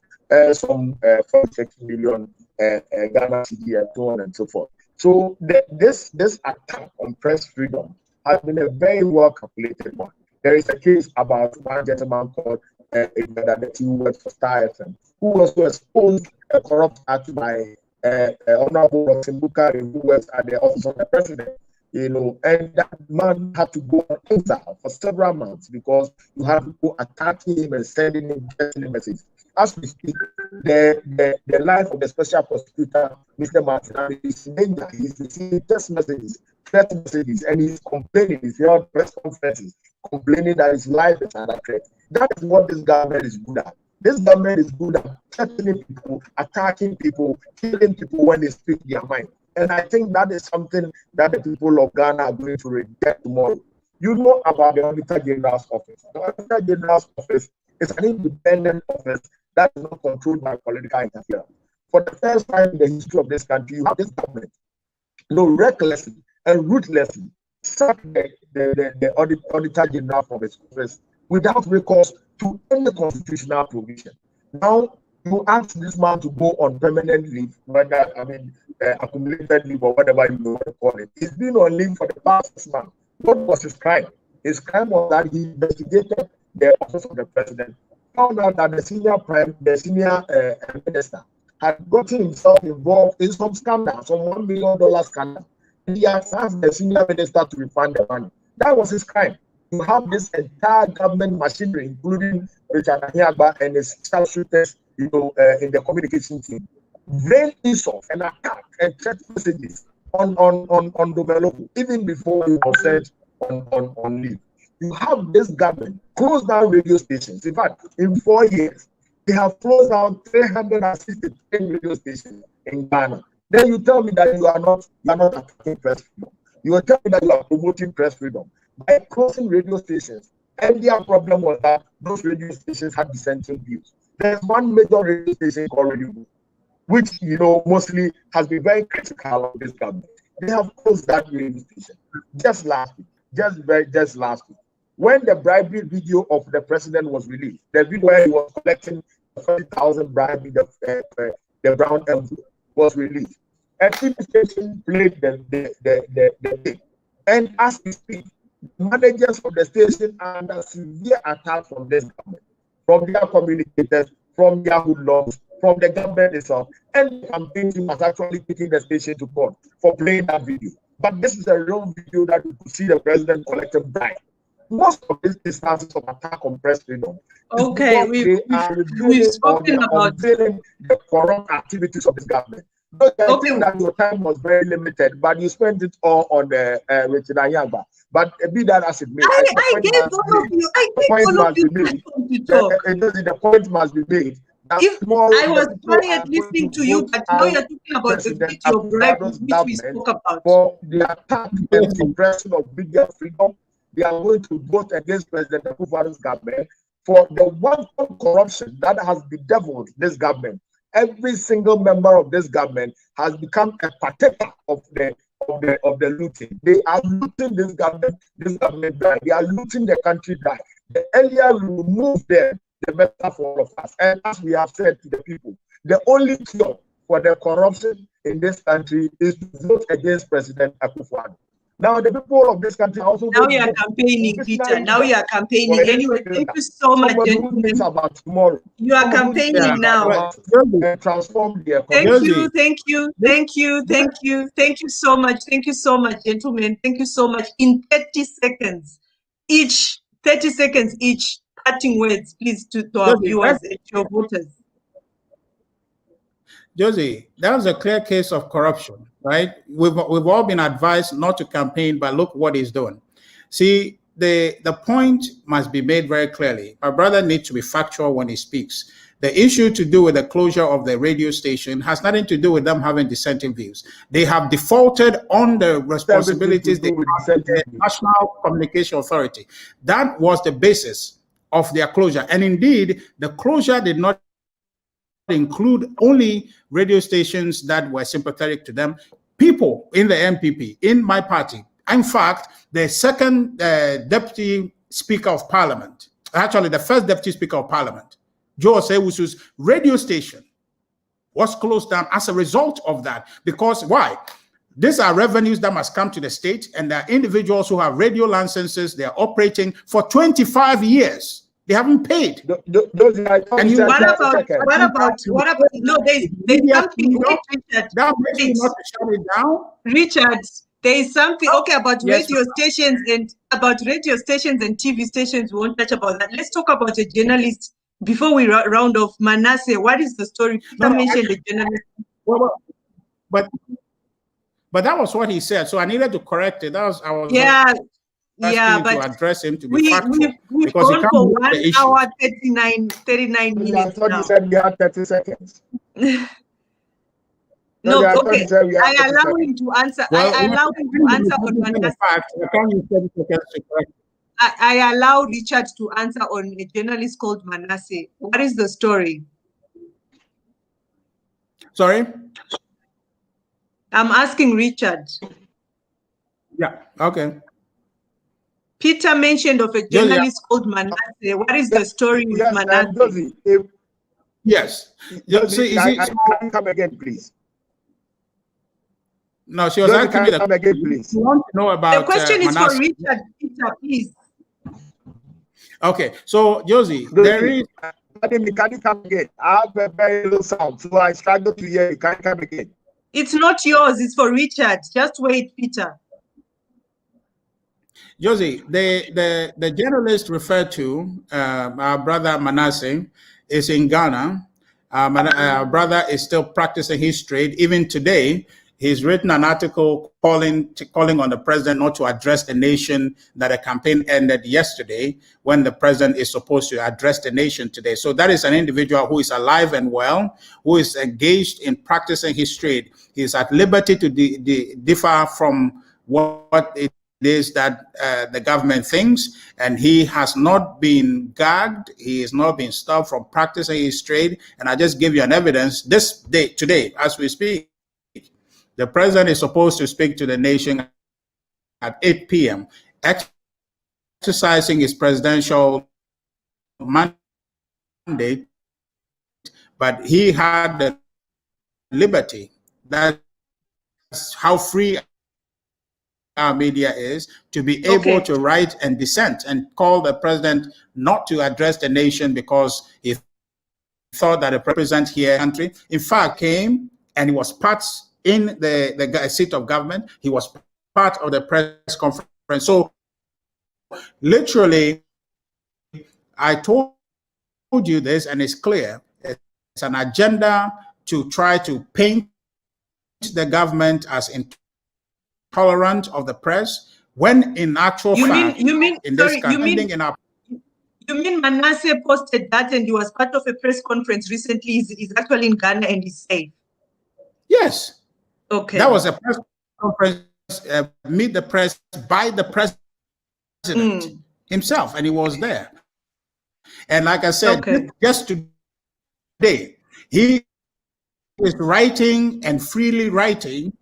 some 46 million Ghana cedi and so on and so forth. So this attack on press freedom has been a very well calculated one. There is a case about one gentleman called who works for Star FM, who also exposed a corrupt act by Honorable Roxanne Bukari, who works at the office of the president. And that man had to go on exile for several months because you have people attacking him and sending him messages. As we speak, the life of the special prosecutor, Mr. Martin, is in danger. He's receiving text messages, threat messages, and he's complaining. He's held press conferences, complaining that his life is under threat. That is what this government is good at. This government is good at threatening people, attacking people, killing people when they speak their mind. And I think that is something that the people of Ghana are going to regret tomorrow. You know about the Auditor General's office. The Auditor General's office is an independent office that is not controlled by political interference. For the first time in the history of this country, you have this government, recklessly and ruthlessly sack the Auditor General from his office without recourse to any constitutional provision. Now, you ask this man to go on permanent leave, whether, accumulated leave or whatever you want to call it. He's been on leave for the past 6 months. What was his crime? His crime was that he investigated the office of the president, found out that the senior minister had gotten himself involved in some scandal, some $1 million scandal. He had asked the senior minister to refund the money. That was his crime. You have this entire government machinery, including Richard Ahiagbah and his sharpshooters, in the communication team, rain insult and attack and threat messages on Dobelo, even before he was sent on leave. You have this government close down radio stations. In fact, in 4 years, they have closed down 363 radio stations in Ghana. Then you tell me that you are not attacking press freedom. You will tell me that you are promoting press freedom by closing radio stations. And their problem was that those radio stations had dissenting views. There's one major radio station called Radio Book, which mostly has been very critical of this government. They have closed that radio station just last week. When the bribery video of the president was released, the video where he was collecting 30,000 bribery, the brown envelope was released. A TV station played the tape. And as we speak, managers of the station are under severe attack from this government, from their communicators, from their hoodlums, from the government itself. And the campaign team was actually taking the station to court for playing that video. But this is a real video that you could see the president collecting bribe. Most of these instances of attack on press freedom. Okay, we've spoken about the corrupt activities of this government. But I think that your time was very limited, but you spent it all on Richard Ahiagbah. But be that as it may, I gave all of you. The point must be made. If I was quiet listening to you, but now you're talking about the video bribe which we spoke about. For the attack and suppression of media freedom, they are going to vote against President Akufo-Addo's government for the wanton corruption that has bedeviled this government. Every single member of this government has become a partaker of the looting. They are looting this government dry. They are looting the country dry. The earlier we remove them, the better for all of us. And as we have said to the people, the only cure for the corruption in this country is to vote against President Akufo-Addo. Now the people of this country also. Now you are campaigning, Peter. Now you are campaigning. Anyway, thank you so much, gentlemen. About tomorrow. You are campaigning now. Transform the economy. Thank you so much. Thank you so much, gentlemen. Thank you so much. In 30 seconds each, parting words, please, to our viewers and your voters. Josie, that was a clear case of corruption, right? We've all been advised not to campaign, but look what he's doing. See, the point must be made very clearly. My brother needs to be factual when he speaks. The issue to do with the closure of the radio station has nothing to do with them having dissenting views. They have defaulted on the responsibilities they have the National Communication Authority. That was the basis of their closure. And indeed, the closure did not include only radio stations that were sympathetic to them. People in the MPP, in my party, in fact, the second deputy speaker of parliament, actually the first deputy speaker of parliament, Joe Osewusu's radio station was closed down as a result of that. Because why? These are revenues that must come to the state, and there are individuals who have radio licenses. They're operating for 25 years. They haven't paid. What about? No, there's something. Richard, that makes you not to shut it down. Richard, there is something. Okay, about radio stations and TV stations. We won't touch about that. Let's talk about a journalist Before we round off, Manasseh, what is the story? Peter mentioned the journalist. Well, but that was what he said, so I needed to correct it. I was asking but to address him to be factual. We've gone for 1 hour 39 minutes. I thought you said we had 30 seconds. No, okay. I allow him to answer. I allow him to answer on Manasseh. I allow Richard to answer on a journalist called Manasseh. What is the story? Sorry? I'm asking Richard. Yeah, okay. Peter mentioned of a journalist called Manasseh. What is the story with Manasseh? Yes. Can you come again, please? No, she was asking me come again, please. You want to know about the question is Manasseh. for Richard. Peter, please. Okay, so Josie, there is. Can you come again? I have a very low sound, so I struggle to hear you. Can you come again? It's not yours, it's for Richard. Just wait, Peter. Josie, the journalist referred to, our brother Manasseh, is in Ghana. Our brother is still practicing his trade. Even today, he's written an article calling on the president not to address the nation, that a campaign ended yesterday when the president is supposed to address the nation today. So that is an individual who is alive and well, who is engaged in practicing his trade. He is at liberty to differ from what it is that the government thinks, and he has not been gagged. He has not been stopped from practicing his trade. And I just give you an evidence today, as we speak. The president is supposed to speak to the nation at 8 p.m., exercising his presidential mandate, but he had the liberty. That's how free our media is, to be able to write and dissent and call the president not to address the nation because he thought that the president here country, in fact, came and he was part in the seat of government. He was part of the press conference. So literally, I told you this, and it's clear. It's an agenda to try to paint the government as intolerant of the press, when in actual fact, you mean Manasseh posted that and he was part of a press conference recently? He's actually in Ghana and he's safe. Yes. Okay. That was a press conference, meet the press by the president himself, and he was there. And like I said, just today, he is writing and freely writing,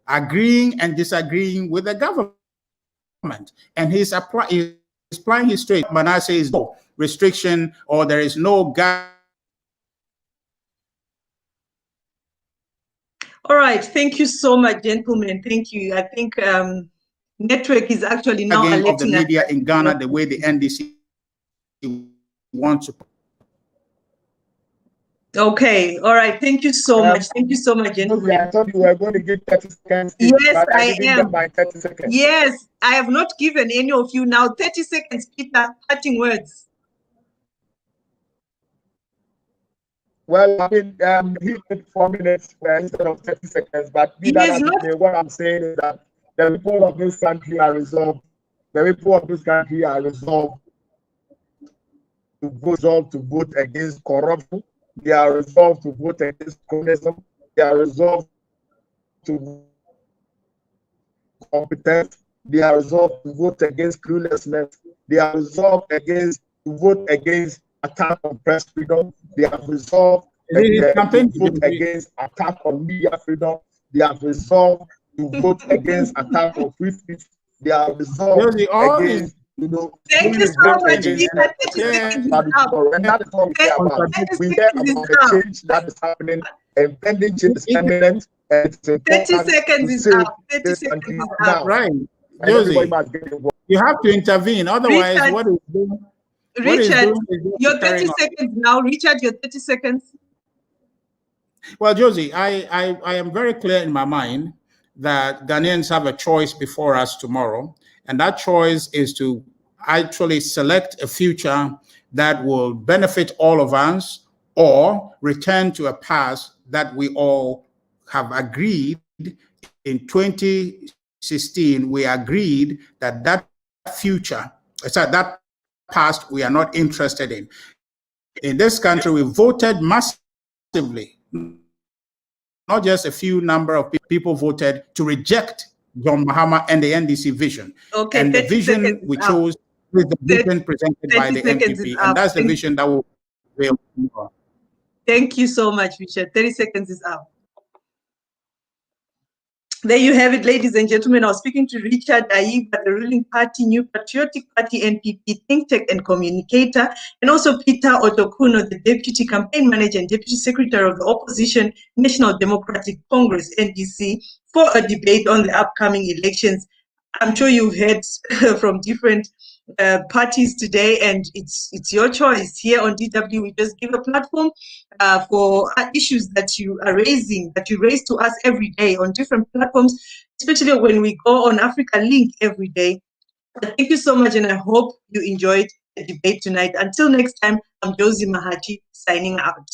agreeing and disagreeing with the government. And he's applying his trade. Manasseh is no restriction, or there is no gap. All right, thank you so much, gentlemen. Thank you. I think network is actually now of the media in Ghana the way the NDC wants to. Okay, all right. Thank you so much. Thank you so much, gentlemen. I thought you were going to give 30 seconds. Yes, I am. My 30 seconds. Yes, I have not given any of you now 30 seconds, Peter. Parting words. Well, I mean, he did 4 minutes instead of 30 seconds, but what I'm saying is that the people of this country are resolved. The people of this country are resolved to vote against corruption. They are resolved to vote against communism. They are resolved to competence. They are resolved to vote against cluelessness. They are resolved to vote against attack on press freedom. They have resolved to vote against attack on media freedom. They have resolved to vote against attack on free speech. They are resolved against, thank you so much. We care about the change that is happening, and pending change is imminent. 30 seconds is up. 30 seconds is up. Right. Josie, you have to intervene. Otherwise, Richard, what is doing? Richard, your 30 seconds now. Richard, your 30 seconds. Well, Josie, I am very clear in my mind that Ghanaians have a choice before us tomorrow. And that choice is to actually select a future that will benefit all of us, or return to a past that we all have agreed in 2016. We agreed that that future, that past, we are not interested in. In this country, we voted massively. Not just a few number of people voted to reject John Mahama and the NDC vision. Okay, and the vision we chose is the vision presented by the NPP, and that's the vision that will prevail. Thank you so much, Richard. 30 seconds is up. There you have it, ladies and gentlemen. I was speaking to Richard Ahiagbah, the ruling party, New Patriotic Party, NPP, think tank and communicator, and also Peter Otokunor, the Deputy Campaign Manager and Deputy Secretary of the Opposition National Democratic Congress, NDC, for a debate on the upcoming elections. I'm sure you've heard from different parties today, and it's your choice. Here on DW, we just give a platform for issues that you are raising, that you raise to us every day on different platforms, especially when we go on Africa Link every day. But thank you so much, and I hope you enjoyed the debate tonight. Until next time, I'm Josephine Mahachie, signing out.